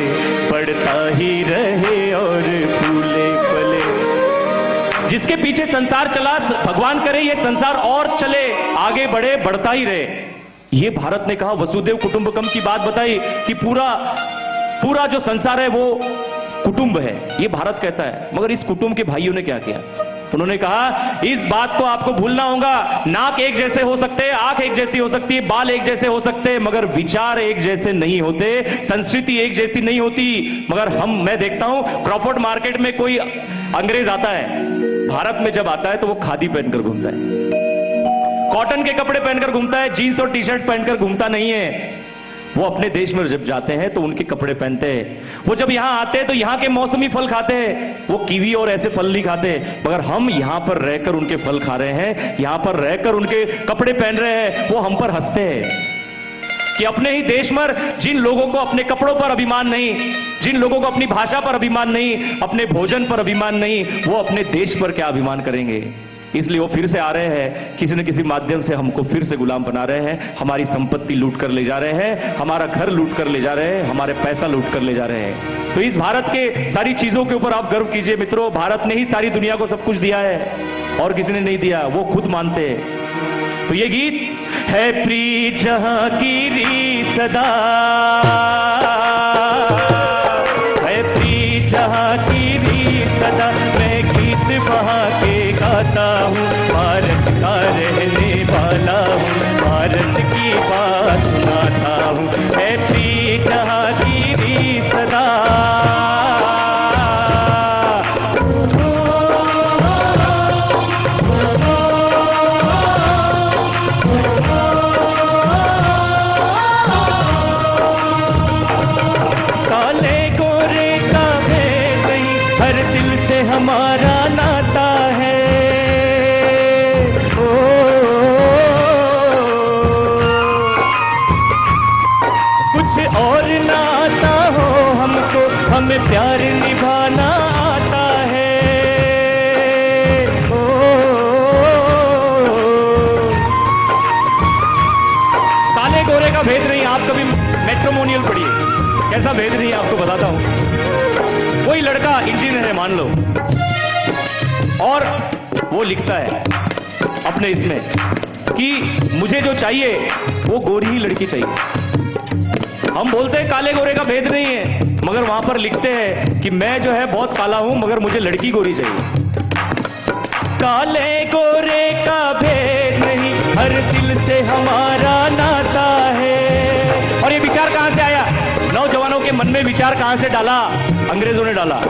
बढ़ता ही रहे और फूले फले। जिसके पीछे संसार चला, भगवान करे ये संसार और चले, आगे बढ़े, बढ़ता ही रहे। ये भारत ने कहा, वसुदेव कुटुंबकम की बात बताई कि पूरा जो संसार है वो कुटुंब है, ये भारत कहता है। मगर इस कुटुंब के भाइयों ने क्या किया? उन्होंने कहा इस बात को आपको भूलना होगा, नाक एक जैसे हो सकते हैं, आंख एक जैसी हो सकती है, बाल एक जैसे हो सकते हैं, मगर विचार एक जैसे नहीं होते, संस्कृति एक जैसी नहीं होती। मगर मैं देखता हूं क्रॉफर्ड मार्केट में कोई अंग्रेज आता है, भारत में जब आता है तो वो खादी पहनकर घूमता है, कॉटन के कपड़े पहनकर घूमता है, जीन्स और टी शर्ट पहनकर घूमता नहीं है। वो अपने देश में जब जाते हैं तो उनके कपड़े पहनते हैं। वो जब यहां आते हैं तो यहां के मौसमी फल खाते हैं, वो कीवी और ऐसे फल नहीं खाते। मगर हम यहां पर रहकर उनके फल खा रहे हैं, यहां पर रहकर उनके कपड़े पहन रहे हैं, वो हम पर हंसते हैं कि अपने ही देश में जिन लोगों को अपने कपड़ों पर अभिमान नहीं, जिन लोगों को अपनी भाषा पर अभिमान नहीं, अपने भोजन पर अभिमान नहीं, वो अपने देश पर क्या अभिमान करेंगे। इसलिए वो फिर से आ रहे हैं, किसी न किसी माध्यम से हमको फिर से गुलाम बना रहे हैं, हमारी संपत्ति लूट कर ले जा रहे हैं, हमारा घर लूट कर ले जा रहे हैं, हमारे पैसा लूट कर ले जा रहे हैं। तो इस भारत के सारी चीजों के ऊपर आप गर्व कीजिए मित्रों, भारत ने ही सारी दुनिया को सब कुछ दिया है और किसी ने नहीं दिया, वो खुद मानते हैं। तो ये गीत है प्रीत जहांगीरी सदा, है प्रीत जहांगीरी सदा, मैं गीत वहां के गाता हूँ, भारत का रहने वाला हूँ, भारत की बात सुनाता हूँ, है प्रीत जहांगीरी सदा। काले गोरे का भेद नहीं, हर दिल से हमारा नाता है। कुछ और ना आता हो हमको, हमें प्यार निभाना आता है। काले गोरे का भेद नहीं, आप कभी मैट्रिमोनियल पढ़िए, कैसा भेद नहीं आपको बताता हूं। कोई लड़का इंजीनियर है मान लो, और वो लिखता है अपने इसमें कि मुझे जो चाहिए वो गोरी ही लड़की चाहिए। हम बोलते हैं काले गोरे का भेद नहीं है, मगर वहां पर लिखते हैं कि मैं जो है बहुत काला हूं मगर मुझे लड़की गोरी चाहिए। काले गोरे का भेद नहीं, हर दिल से हमारा नाता है। और ये विचार कहां से आया, नौजवानों के मन में विचार कहां से डाला, अंग्रेजों ने डाला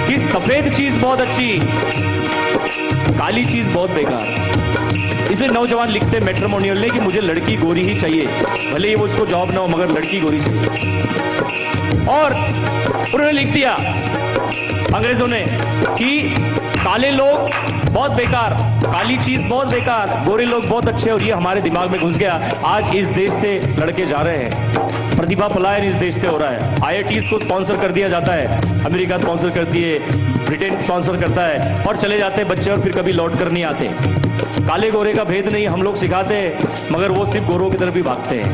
कि सफेद चीज बहुत अच्छी, काली चीज बहुत बेकार। इसे नौजवान लिखते मैट्रिमोनियल ने कि मुझे लड़की गोरी ही चाहिए, भले ही वो इसको जॉब ना हो मगर लड़की गोरी चाहिए। और उन्होंने लिख दिया अंग्रेजों ने कि काले लोग बहुत बेकार, काली चीज बहुत बेकार, गोरे लोग बहुत अच्छे। और ये हमारे दिमाग में घुस गया। आज इस देश से लड़के जा रहे हैं, प्रतिभा पलायन इस देश से हो रहा है। IITs को स्पॉन्सर कर दिया जाता है, अमेरिका स्पॉन्सर करती है, ब्रिटेन स्पॉन्सर करता है, और चले जाते हैं बच्चे और फिर कभी लौट कर नहीं आते। काले गोरे का भेद नहीं हम लोग सिखाते हैं, मगर वो सिर्फ गोरों की तरफ भी भागते हैं।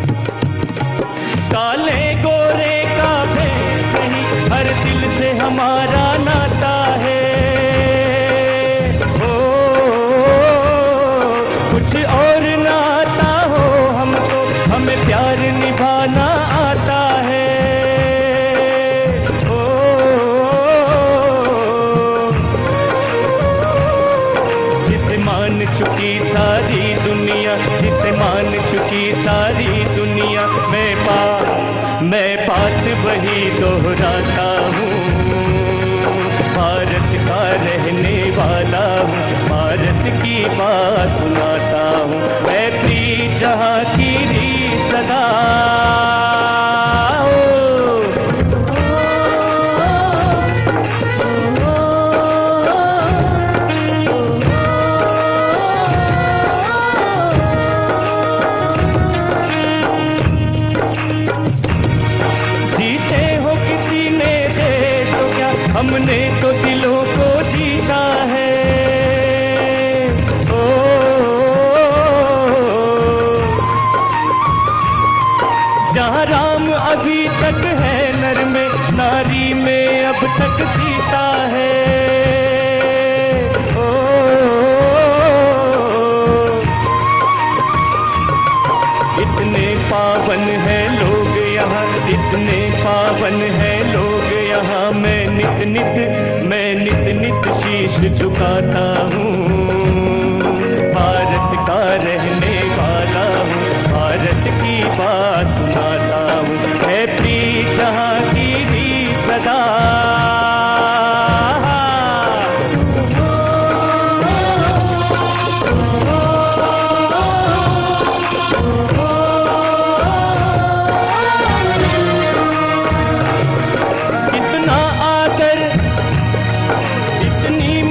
काले गोरे का भेद नहीं, हर दिल से हमारा नाता है। कुछ और ना आता हो हमको, हमें प्यार निभाना आता है। जिसे मान चुकी सारी दुनिया, जिसे मान चुकी सारी दुनिया, मैं बात वही दोहराता हूँ, भारत का रहने वाला हूँ, भारत की बात सुनाता हूँ, मैं प्रीत जहांगीरी सदा। जीते हो किसी ने देश तो क्या, हमने तो दिलों को जीता है। जहाँ राम अभी तक है नर में, नारी में अब तक सीता है। इतने पावन है लोग यहाँ, इतने पावन है लोग यहाँ, जहां मैं नित नित शीश झुकाता हूँ। भारत का रहने वाला हूँ, भारत की बात सुनाता हूँ। है प्रीत जहां की भी सदा,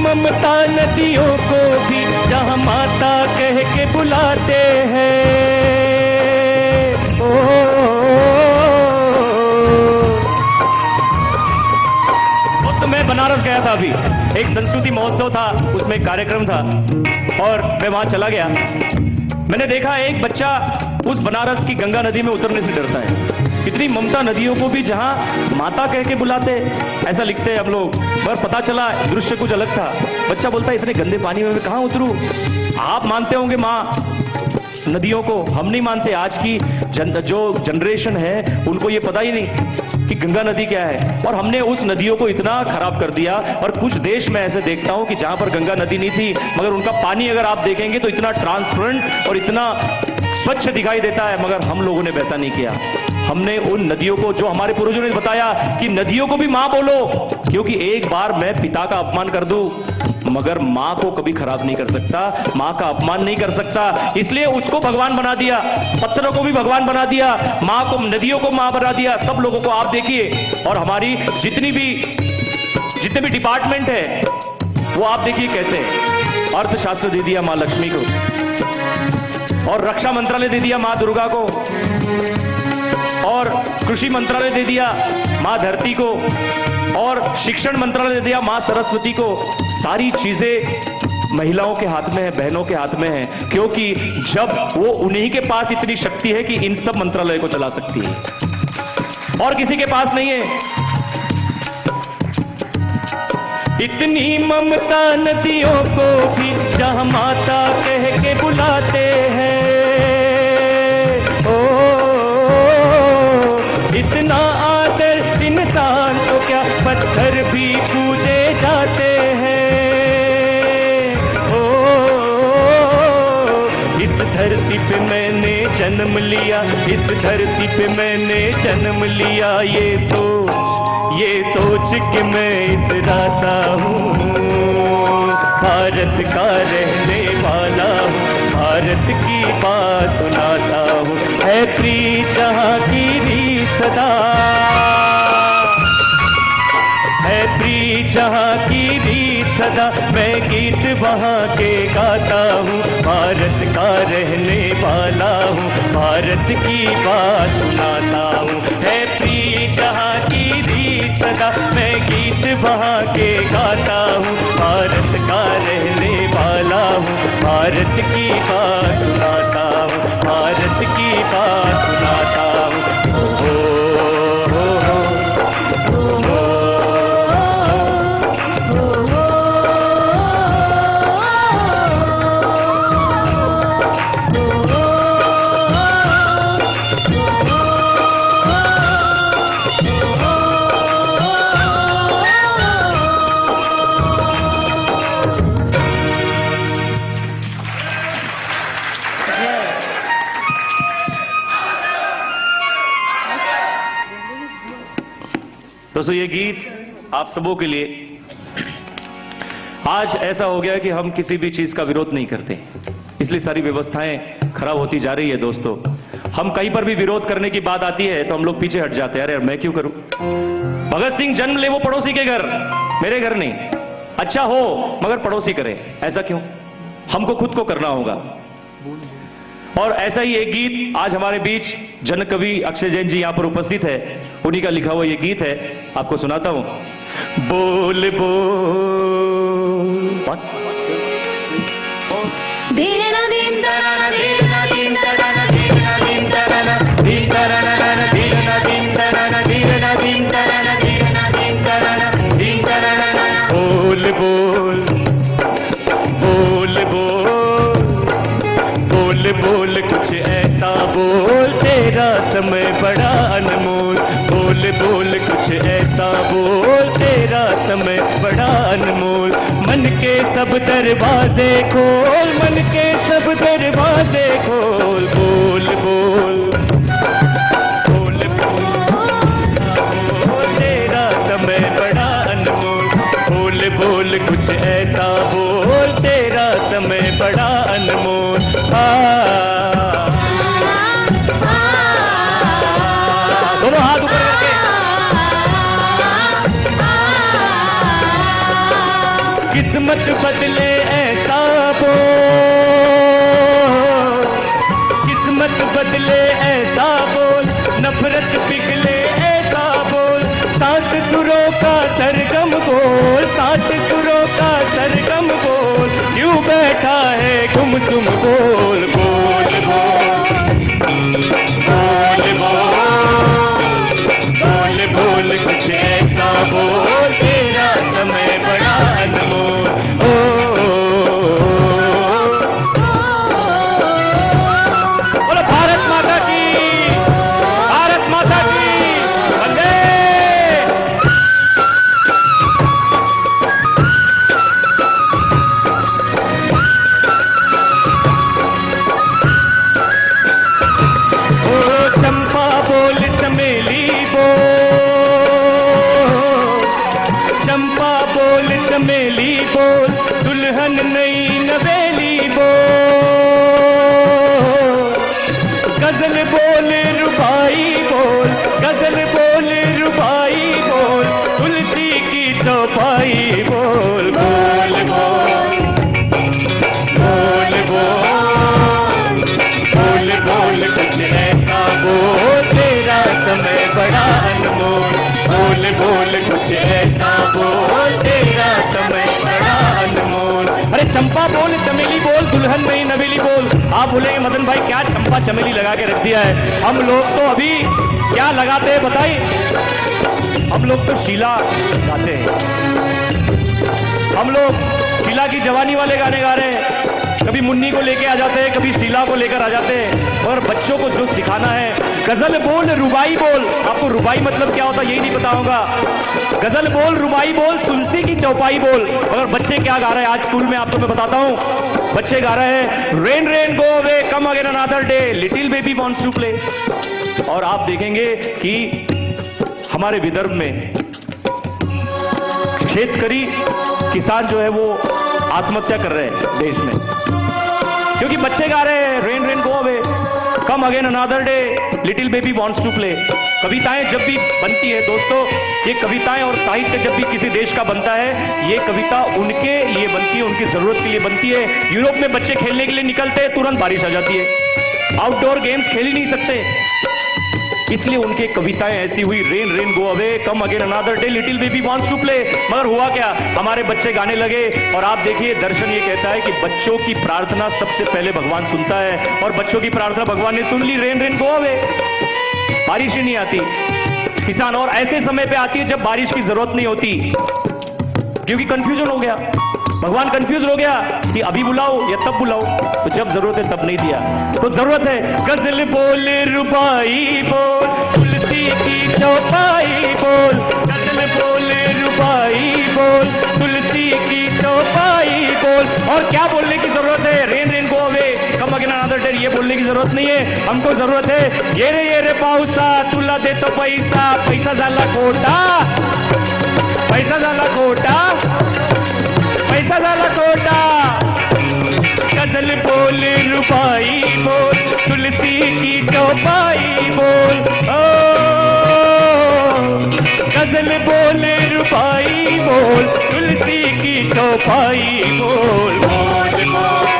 ममता नदियों को भी जहाँ माता कह के बुलाते हैं। दोस्तों मैं बनारस गया था अभी, एक संस्कृति महोत्सव था, उसमें एक कार्यक्रम था और मैं वहां चला गया। मैंने देखा एक बच्चा उस बनारस की गंगा नदी में उतरने से डरता है। इतनी ममता नदियों को भी जहां माता कह के बुलाते, ऐसा लिखते हैं हम लोग, पर पता चला दृश्य कुछ अलग था। बच्चा बोलता है इतने गंदे पानी में मैं कहां उतरूं। आप मानते होंगे माँ नदियों को, हम नहीं मानते। आज की जो जनरेशन है उनको ये पता ही नहीं कि गंगा नदी क्या है, और हमने उस नदियों को इतना खराब कर दिया। और कुछ देश में ऐसे देखता हूं कि जहां पर गंगा नदी नहीं थी, मगर उनका पानी अगर आप देखेंगे तो इतना ट्रांसपेरेंट और इतना स्वच्छ दिखाई देता है, मगर हम लोगों ने वैसा नहीं किया। हमने उन नदियों को, जो हमारे पूर्वजों ने बताया कि नदियों को भी मां बोलो, क्योंकि एक बार मैं पिता का अपमान कर दूं मगर मां को कभी खराब नहीं कर सकता, मां का अपमान नहीं कर सकता, इसलिए उसको भगवान बना दिया। पत्थरों को भी भगवान बना दिया, मां को, नदियों को मां बना दिया, सब लोगों को। आप देखिए, और हमारी जितने भी डिपार्टमेंट है वो आप देखिए कैसे। अर्थशास्त्र दे दिया मां लक्ष्मी को, और रक्षा मंत्रालय दे दिया मां दुर्गा को, और कृषि मंत्रालय दे दिया मां धरती को, और शिक्षण मंत्रालय दे दिया मां सरस्वती को। सारी चीजें महिलाओं के हाथ में है, बहनों के हाथ में है, क्योंकि जब वो उन्हीं के पास इतनी शक्ति है कि इन सब मंत्रालय को चला सकती है, और किसी के पास नहीं है। इतनी ममता नदियों को भी जहां माता कह के बुलाते हैं। इतना आदर इंसान तो क्या पत्थर भी पूजे जाते हैं। इस धरती पे मैंने जन्म लिया, इस धरती पे मैंने जन्म लिया, ये सोच के मैं इतराता हूँ। भारत का रहने वाला हूँ, भारत की बात सुनाता हूँ। है प्रीत जहाँ की री सदा, है प्रीत जहाँ की री सदा, मैं गीत वहाँ के गाता हूँ। भारत का रहने वाला हूँ, भारत की बात सुनाता हूँ। है प्रीत जहाँ की री सदा, मैं गीत वहाँ के गाता हूँ। भारत का रहने वाला हूँ, भारत की बात सुनाता हूँ, भारत की बात सुनाता हूँ। दोस्तों ये गीत आप सबों के लिए। आज ऐसा हो गया कि हम किसी भी चीज का विरोध नहीं करते, इसलिए सारी व्यवस्थाएं खराब होती जा रही है। दोस्तों हम कहीं पर भी विरोध करने की बात आती है तो हम लोग पीछे हट जाते हैं, अरे मैं क्यों करूं। भगत सिंह जन्म ले वो पड़ोसी के घर, मेरे घर नहीं। अच्छा हो मगर पड़ोसी करे, ऐसा क्यों? हमको खुद को करना होगा। और ऐसा ही एक गीत आज हमारे बीच जन कवि अक्षय जैन जी यहां पर उपस्थित है, उन्हीं का लिखा हुआ ये गीत है, आपको सुनाता हूं। बोल बोल धीरे ना दीन दराना धीरे ना दीन दराना धीरे ना दीन दराना दीन दराना धीरे ना दीन दराना धीरे ना दीन दराना धीरे ना दीन दराना दीन दराना। बोल बोल बोल बोल बोल बोल कुछ ऐसा बोल, तेरा समय बड़ा अनमोल। बोल बोल बोल कुछ ऐसा बोल, तेरा समय बड़ा अनमोल। मन के सब दरवाजे खोल, मन के सब दरवाजे खोल। बोल बोल बोल बोल, तेरा समय बड़ा अनमोल। बोल बोल कुछ ऐसा बोल, तेरा समय बड़ा अनमोल। दोनों हाथ ऊपर करके किस्मत बदले ऐसा बोल, किस्मत बदले ऐसा बोल। नफरत पिघले ऐसा बोल। सात सुरों का सरगम बोल, सात सुरों का सरगम बोल। क्यों बैठा है गुमसुम बोल। बोल बोल बोल बोल बोल कुछ ऐसा बोल, तेरा समय बड़ा अनमोल। ओ बोलो भारत माता की, भारत माता की वंदे। ओ चंपा बोल चमेली बोल, चंपा बोल चमेली बोल। दुल्हन नई नवेली बोल। गजल बोल रुबाई बोल, गजल बोल रुबाई बोल। तुलसी की चौपाई बोल। बोल बोल बोल बोल बोल बोल कुछ ऐसा बोल, तेरा समय बड़ा अनमोल। बोल बोल कुछ ऐसा बोल, तेरा समय बड़ा अनमोल। अरे चंपा बोल चमेली बोल, दुल्हन नई नवेली बोल। आप बोलेंगे मदन भाई क्या चंपा चमेली लगा के रख दिया है। हम लोग तो अभी क्या लगाते हैं बताइए। हम लोग तो शीला गाते हैं। हम लोग शीला की जवानी वाले गाने गा रहे हैं। कभी मुन्नी को लेके आ जाते हैं, कभी शीला को लेकर आ जाते हैं। और बच्चों को जो सिखाना है, गजल बोल रुबाई बोल। आपको रुबाई मतलब क्या होता है यही नहीं पता होगा। गजल बोल रुबाई बोल, तुलसी की चौपाई बोल। और बच्चे क्या गा रहे हैं आज स्कूल में, आपको मैं बताता हूँ। बच्चे गा रहे हैं rain rain go away come again another day, little baby wants to play. और आप देखेंगे कि हमारे विदर्भ में शेतकरी किसान जो है वो आत्महत्या कर रहे हैं देश में, क्योंकि बच्चे गा रहे हैं rain rain go away come again another day, little baby wants to play. कविताएं जब भी बनती है दोस्तों, ये कविताएं और साहित्य जब भी किसी देश का बनता है, ये कविता उनके लिए बनती है, उनकी जरूरत के लिए बनती है। यूरोप में बच्चे खेलने के लिए निकलते हैं, तुरंत बारिश आ जाती है, आउटडोर गेम्स खेल ही नहीं सकते, इसलिए उनके कविताएं ऐसी हुई rain rain go away come again another day, little baby wants to play. मगर हुआ क्या, हमारे बच्चे गाने लगे। और आप देखिए दर्शन ये कहता है कि बच्चों की प्रार्थना सबसे पहले भगवान सुनता है। और बच्चों की प्रार्थना भगवान ने सुन ली, रेन रेन गो अवे, बारिश ही नहीं आती। किसान और ऐसे समय पे आती है जब बारिश की जरूरत नहीं होती, क्योंकि कंफ्यूजन हो गया, भगवान कंफ्यूज हो गया कि अभी बुलाओ या तब बुलाओ। तो जब जरूरत है तब नहीं दिया, तो जरूरत है गजल बोल रुबाई बोल, तुलसी की चौपाई बोल। गजल बोल रुबाई बोल, तुलसी की चौपाई बोल। और क्या बोलने की जरूरत है, rain rain go away come again another day, ये बोलने की जरूरत नहीं है। हमको जरूरत है ये रे पावसा तुला देतो पैसा, पैसा झाला खोटा, पैसा झाला खोटा, पैसा झाला खोटा। गजल बोल रुबाई बोल, तुलसी की चौपाई बोल। ओ गजल बोल रुबाई बोल, तुलसी की चौपाई बोल। बोल बोल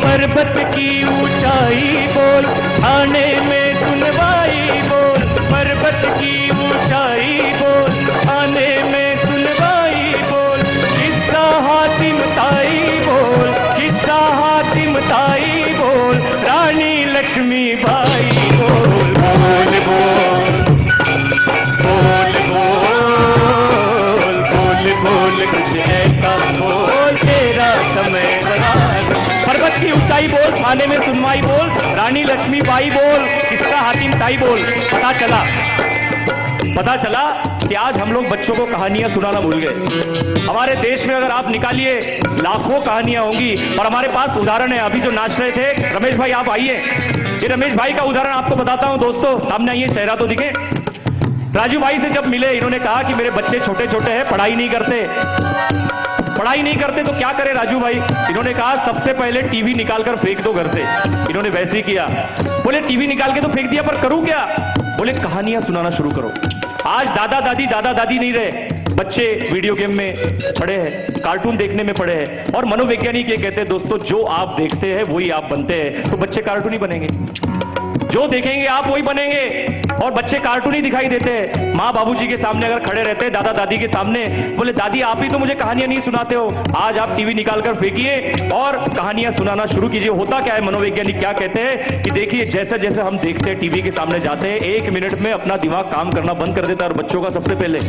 पर्वत की ऊंचाई बोल, आने में सुनवाई बोल। पर्वत की ऊंचाई बोल, आने में सुनवाई बोल। किस्सा हातिम ताई बोल, किस्सा हातिम ताई बोल। रानी लक्ष्मी बाई बोल। बोल बोल बोल बोल पिटाई बोल, थाने में सुनवाई बोल, रानी लक्ष्मीबाई बोल, किसका हातिम ताई बोल। पता चला कि आज हम लोग बच्चों को कहानियां सुनाना भूल गए। हमारे देश में अगर आप निकालिए लाखों कहानियां होंगी। और हमारे पास उदाहरण है, अभी जो नाच रहे थे रमेश भाई, आप आइए, ये रमेश भाई का उदाहरण आपको बताता हूं दोस्तों, सामने आइए, चेहरा तो दिखे। राजू भाई से जब मिले, इन्होंने कहा कि मेरे बच्चे छोटे छोटे हैं, पढ़ाई नहीं करते तो क्या करे राजू भाई। इन्होंने कहा सबसे पहले टीवी निकालकर फेंक दो घर से। इन्होंने वैसे ही किया। बोले टीवी निकाल के तो फेंक दिया, पर करूं क्या? बोले कहानियां सुनाना शुरू करो। आज दादा दादी नहीं रहे, बच्चे वीडियो गेम में पड़े हैं, कार्टून देखने में पड़े हैं। और मनोवैज्ञानिक ये कहते हैं दोस्तों, जो आप देखते हैं वही आप बनते हैं। तो बच्चे कार्टून ही बनेंगे, जो देखेंगे आप वही बनेंगे। और बच्चे कार्टून ही दिखाई देते हैं। माँ बाबूजी के सामने अगर खड़े रहते हैं, दादा दादी के सामने, बोले दादी आप ही तो मुझे कहानियां नहीं सुनाते हो। आज आप टीवी निकालकर फेंकिए और कहानियां सुनाना शुरू कीजिए। होता क्या है, मनोवैज्ञानिक क्या कहते हैं कि देखिए जैसे जैसे हम देखते हैं, टीवी के सामने जाते हैं, 1 मिनट में अपना दिमाग काम करना बंद कर देता है। और बच्चों का सबसे पहले,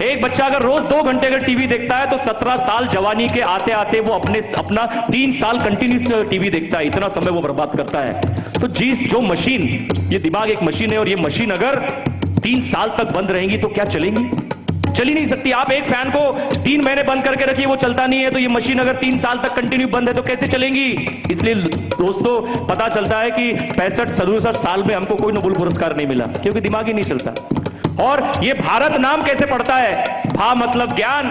एक बच्चा अगर रोज 2 घंटे अगर टीवी देखता है तो 17 साल जवानी के आते आते वो अपना 3 साल कंटिन्यूस टीवी देखता है। इतना समय वो बर्बाद करता है। तो जो मशीन, ये दिमाग एक मशीन है, और ये मशीन अगर 3 साल तक बंद रहेंगी तो क्या चलेंगी? चल ही नहीं सकती। आप एक फैन को 3 महीने बंद करके रखिए, वो चलता नहीं है, तो ये मशीन अगर 3 साल तक कंटिन्यू बंद है तो कैसे चलेंगी? इसलिए दोस्तों पता चलता है कि 65-67 साल में हमको कोई नोबेल पुरस्कार नहीं मिला, क्योंकि दिमाग ही नहीं चलता। और ये भारत नाम कैसे पड़ता है? भा मतलब ज्ञान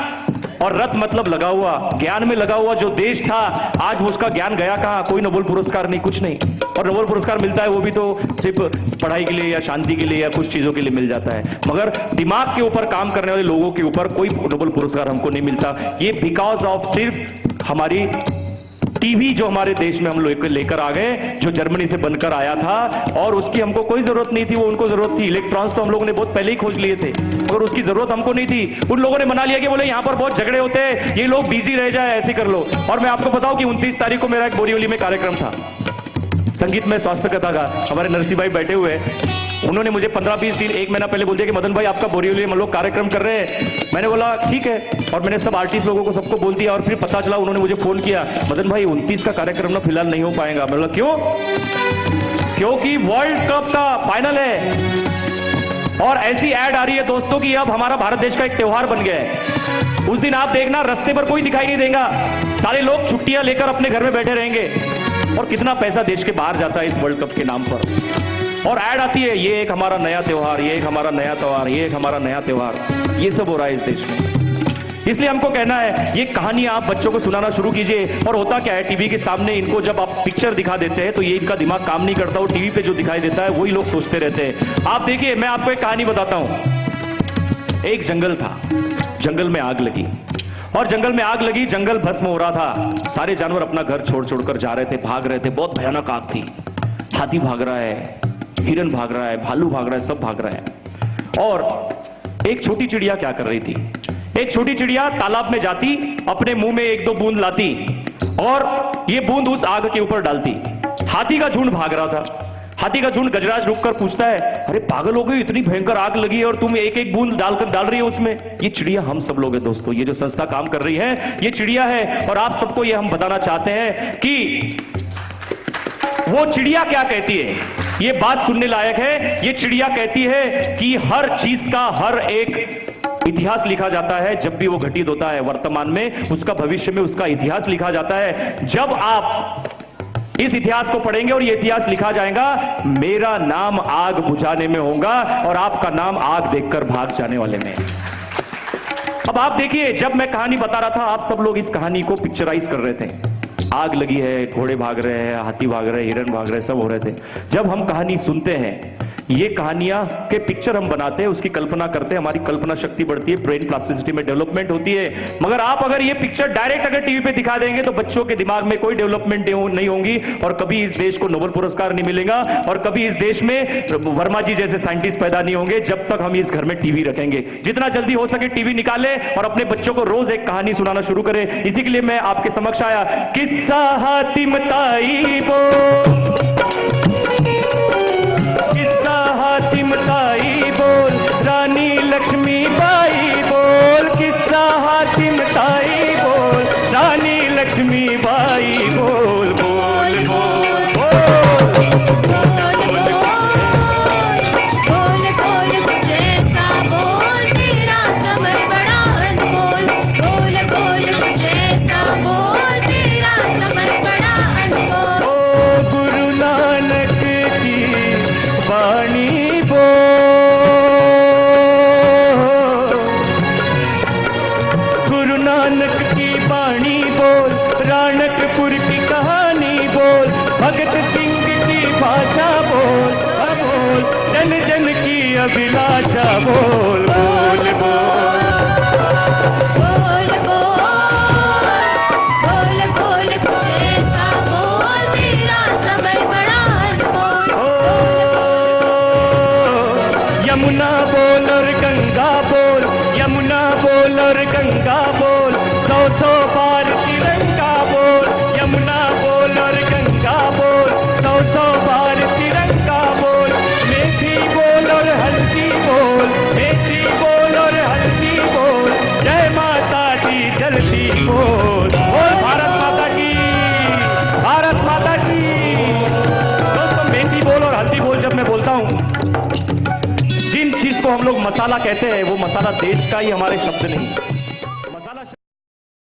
और रत मतलब लगा हुआ। ज्ञान में लगा हुआ जो देश था, आज उसका ज्ञान गया कहां? कोई नोबेल पुरस्कार नहीं, कुछ नहीं। और नोबेल पुरस्कार मिलता है वो भी तो सिर्फ पढ़ाई के लिए या शांति के लिए या कुछ चीजों के लिए मिल जाता है, मगर दिमाग के ऊपर काम करने वाले लोगों के ऊपर कोई नोबेल पुरस्कार हमको नहीं मिलता। ये बिकॉज ऑफ सिर्फ हमारी टीवी जो हमारे देश में हम लोग लेकर आ गए, जो जर्मनी से बनकर आया था, और उसकी हमको कोई जरूरत नहीं थी, वो उनको जरूरत थी। इलेक्ट्रॉन्स तो हम लोगों ने बहुत पहले ही खोज लिए थे, मगर उसकी जरूरत हमको नहीं थी। उन लोगों ने मना लिया कि बोले यहाँ पर बहुत झगड़े होते हैं, ये लोग बिजी रह जाए, ऐसे कर लो। और मैं आपको बताऊं कि 29 तारीख को मेरा एक बोरीवली में कार्यक्रम था, संगीत में स्वास्थ्य कथा का। हमारे नरसिंह भाई बैठे हुए, उन्होंने मुझे 15-20 दिन, 1 महीना पहले बोल दिया कि मदन भाई आपका बोरीवली में हम लोग कार्यक्रम कर रहे हैं। मैंने बोला ठीक है, और मैंने सब आर्टिस्ट लोगों को सबको बोल दिया। और फिर पता चला, उन्होंने मुझे फोन किया, मदन भाई 29 का कार्यक्रम ना फिलहाल नहीं हो पाएगा। मैं बोला क्यों? क्योंकि वर्ल्ड कप का फाइनल है। और ऐसी ऐड आ रही है दोस्तों कि अब हमारा भारत देश का एक त्योहार बन गया है। उस दिन आप देखना, रास्ते पर कोई दिखाई नहीं देगा, सारे लोग छुट्टियां लेकर अपने घर में बैठे रहेंगे। और कितना पैसा देश के बाहर जाता है इस वर्ल्ड कप के नाम पर। और ऐड आती है, ये एक हमारा नया त्योहार, ये एक हमारा नया त्योहार, ये एक हमारा नया त्योहार। ये सब हो रहा है इस देश में। इसलिए हमको कहना है, ये कहानी आप बच्चों को सुनाना शुरू कीजिए। और होता क्या है, टीवी के सामने इनको जब आप पिक्चर दिखा देते हैं तो ये इनका दिमाग काम नहीं करता। वो टीवी पे जो दिखाई देता है वही लोग सोचते रहते हैं। आप देखिए, मैं आपको एक कहानी बताता हूं। एक जंगल था, जंगल में आग लगी, और जंगल में आग लगी, जंगल भस्म हो रहा था। सारे जानवर अपना घर छोड़ छोड़कर जा रहे थे, भाग रहे थे। बहुत भयानक आग थी। हाथी भाग रहा है, हिरन भाग रहा है, भालू भाग रहा है, सब भाग रहा है। और एक छोटी चिड़िया क्या कर रही थी? एक छोटी चिड़िया तालाब में जाती, अपने मुंह में 1-2 बूंद लाती, और ये बूंद उस आग के ऊपर डालती। हाथी का झुंड भाग रहा था। हाथी का झुंड गजराज रुककर पूछता है, अरे पागल हो गई, इतनी भयंकर आग लगी है और तुम 1-1 बूंद डाल रही है उसमें। ये चिड़िया हम सब लोग हैं दोस्तों, ये जो संस्था काम कर रही है ये चिड़िया है। और आप सबको ये हम बताना चाहते हैं कि वो चिड़िया क्या कहती है, ये बात सुनने लायक है। ये चिड़िया कहती है कि हर चीज का हर एक इतिहास लिखा जाता है। जब भी वो घटित होता है वर्तमान में, उसका भविष्य में उसका इतिहास लिखा जाता है। जब आप इस इतिहास को पढ़ेंगे और ये इतिहास लिखा जाएगा, मेरा नाम आग बुझाने में होगा और आपका नाम आग देखकर भाग जाने वाले में। अब आप देखिए, जब मैं कहानी बता रहा था, आप सब लोग इस कहानी को पिक्चराइज कर रहे थे। आग लगी है, घोड़े भाग रहे हैं, हाथी भाग रहे हैं, हिरन भाग रहे हैं, सब हो रहे थे। जब हम कहानी सुनते हैं, ये कहानियां के पिक्चर हम बनाते हैं, उसकी कल्पना करते हैं, हमारी कल्पना शक्ति बढ़ती है, ब्रेन प्लास्टिसिटी में डेवलपमेंट होती है। मगर आप अगर ये पिक्चर डायरेक्ट अगर टीवी पे दिखा देंगे तो बच्चों के दिमाग में कोई डेवलपमेंट नहीं होगी, और कभी इस देश को नोबेल पुरस्कार नहीं मिलेगा, और कभी इस देश में वर्मा जी जैसे साइंटिस्ट पैदा नहीं होंगे, जब तक हम इस घर में टीवी रखेंगे। जितना जल्दी हो सके टीवी निकाले और अपने बच्चों को रोज एक कहानी सुनाना शुरू करें। इसी के लिए मैं आपके समक्ष आया। किस्सा हातिम ताई बोल, किस्सा हातिम ताई बोल, रानी लक्ष्मीबाई बोल, किस्सा हातिम ताई बोल, रानी लक्ष्मीबाई बोल। बोल बाणी बोल, गुरु नानक की बाणी बोल, राणकपुर की कहानी बोल, भगत सिंह की भाषा बोल, बोल जन जन की अभिलाषा बोल, बोल बोल बोल बोल बोल बोल कुछ ऐसा बोल, तेरा समय बड़ा अनमोल। यमुना बोल और गंगा बोल, यमुना बोल और गंगा बोल, सौ सौ बार तिरंगा बोल, यमुना बोल और गंगा बोल, सौ सौ बार तिरंगा बोल, मेथी बोल और हल्दी बोल, मेथी बोल और हल्दी बोल, जय माता दी जल्दी बोल, बोल भारत माता की, भारत माता की। दोस्तों मेथी बोल और हल्दी बोल जब मैं बोलता हूं, जिन चीज को हम लोग मसाला कहते हैं वो मसाला देश का ही हमारे शब्द नहीं,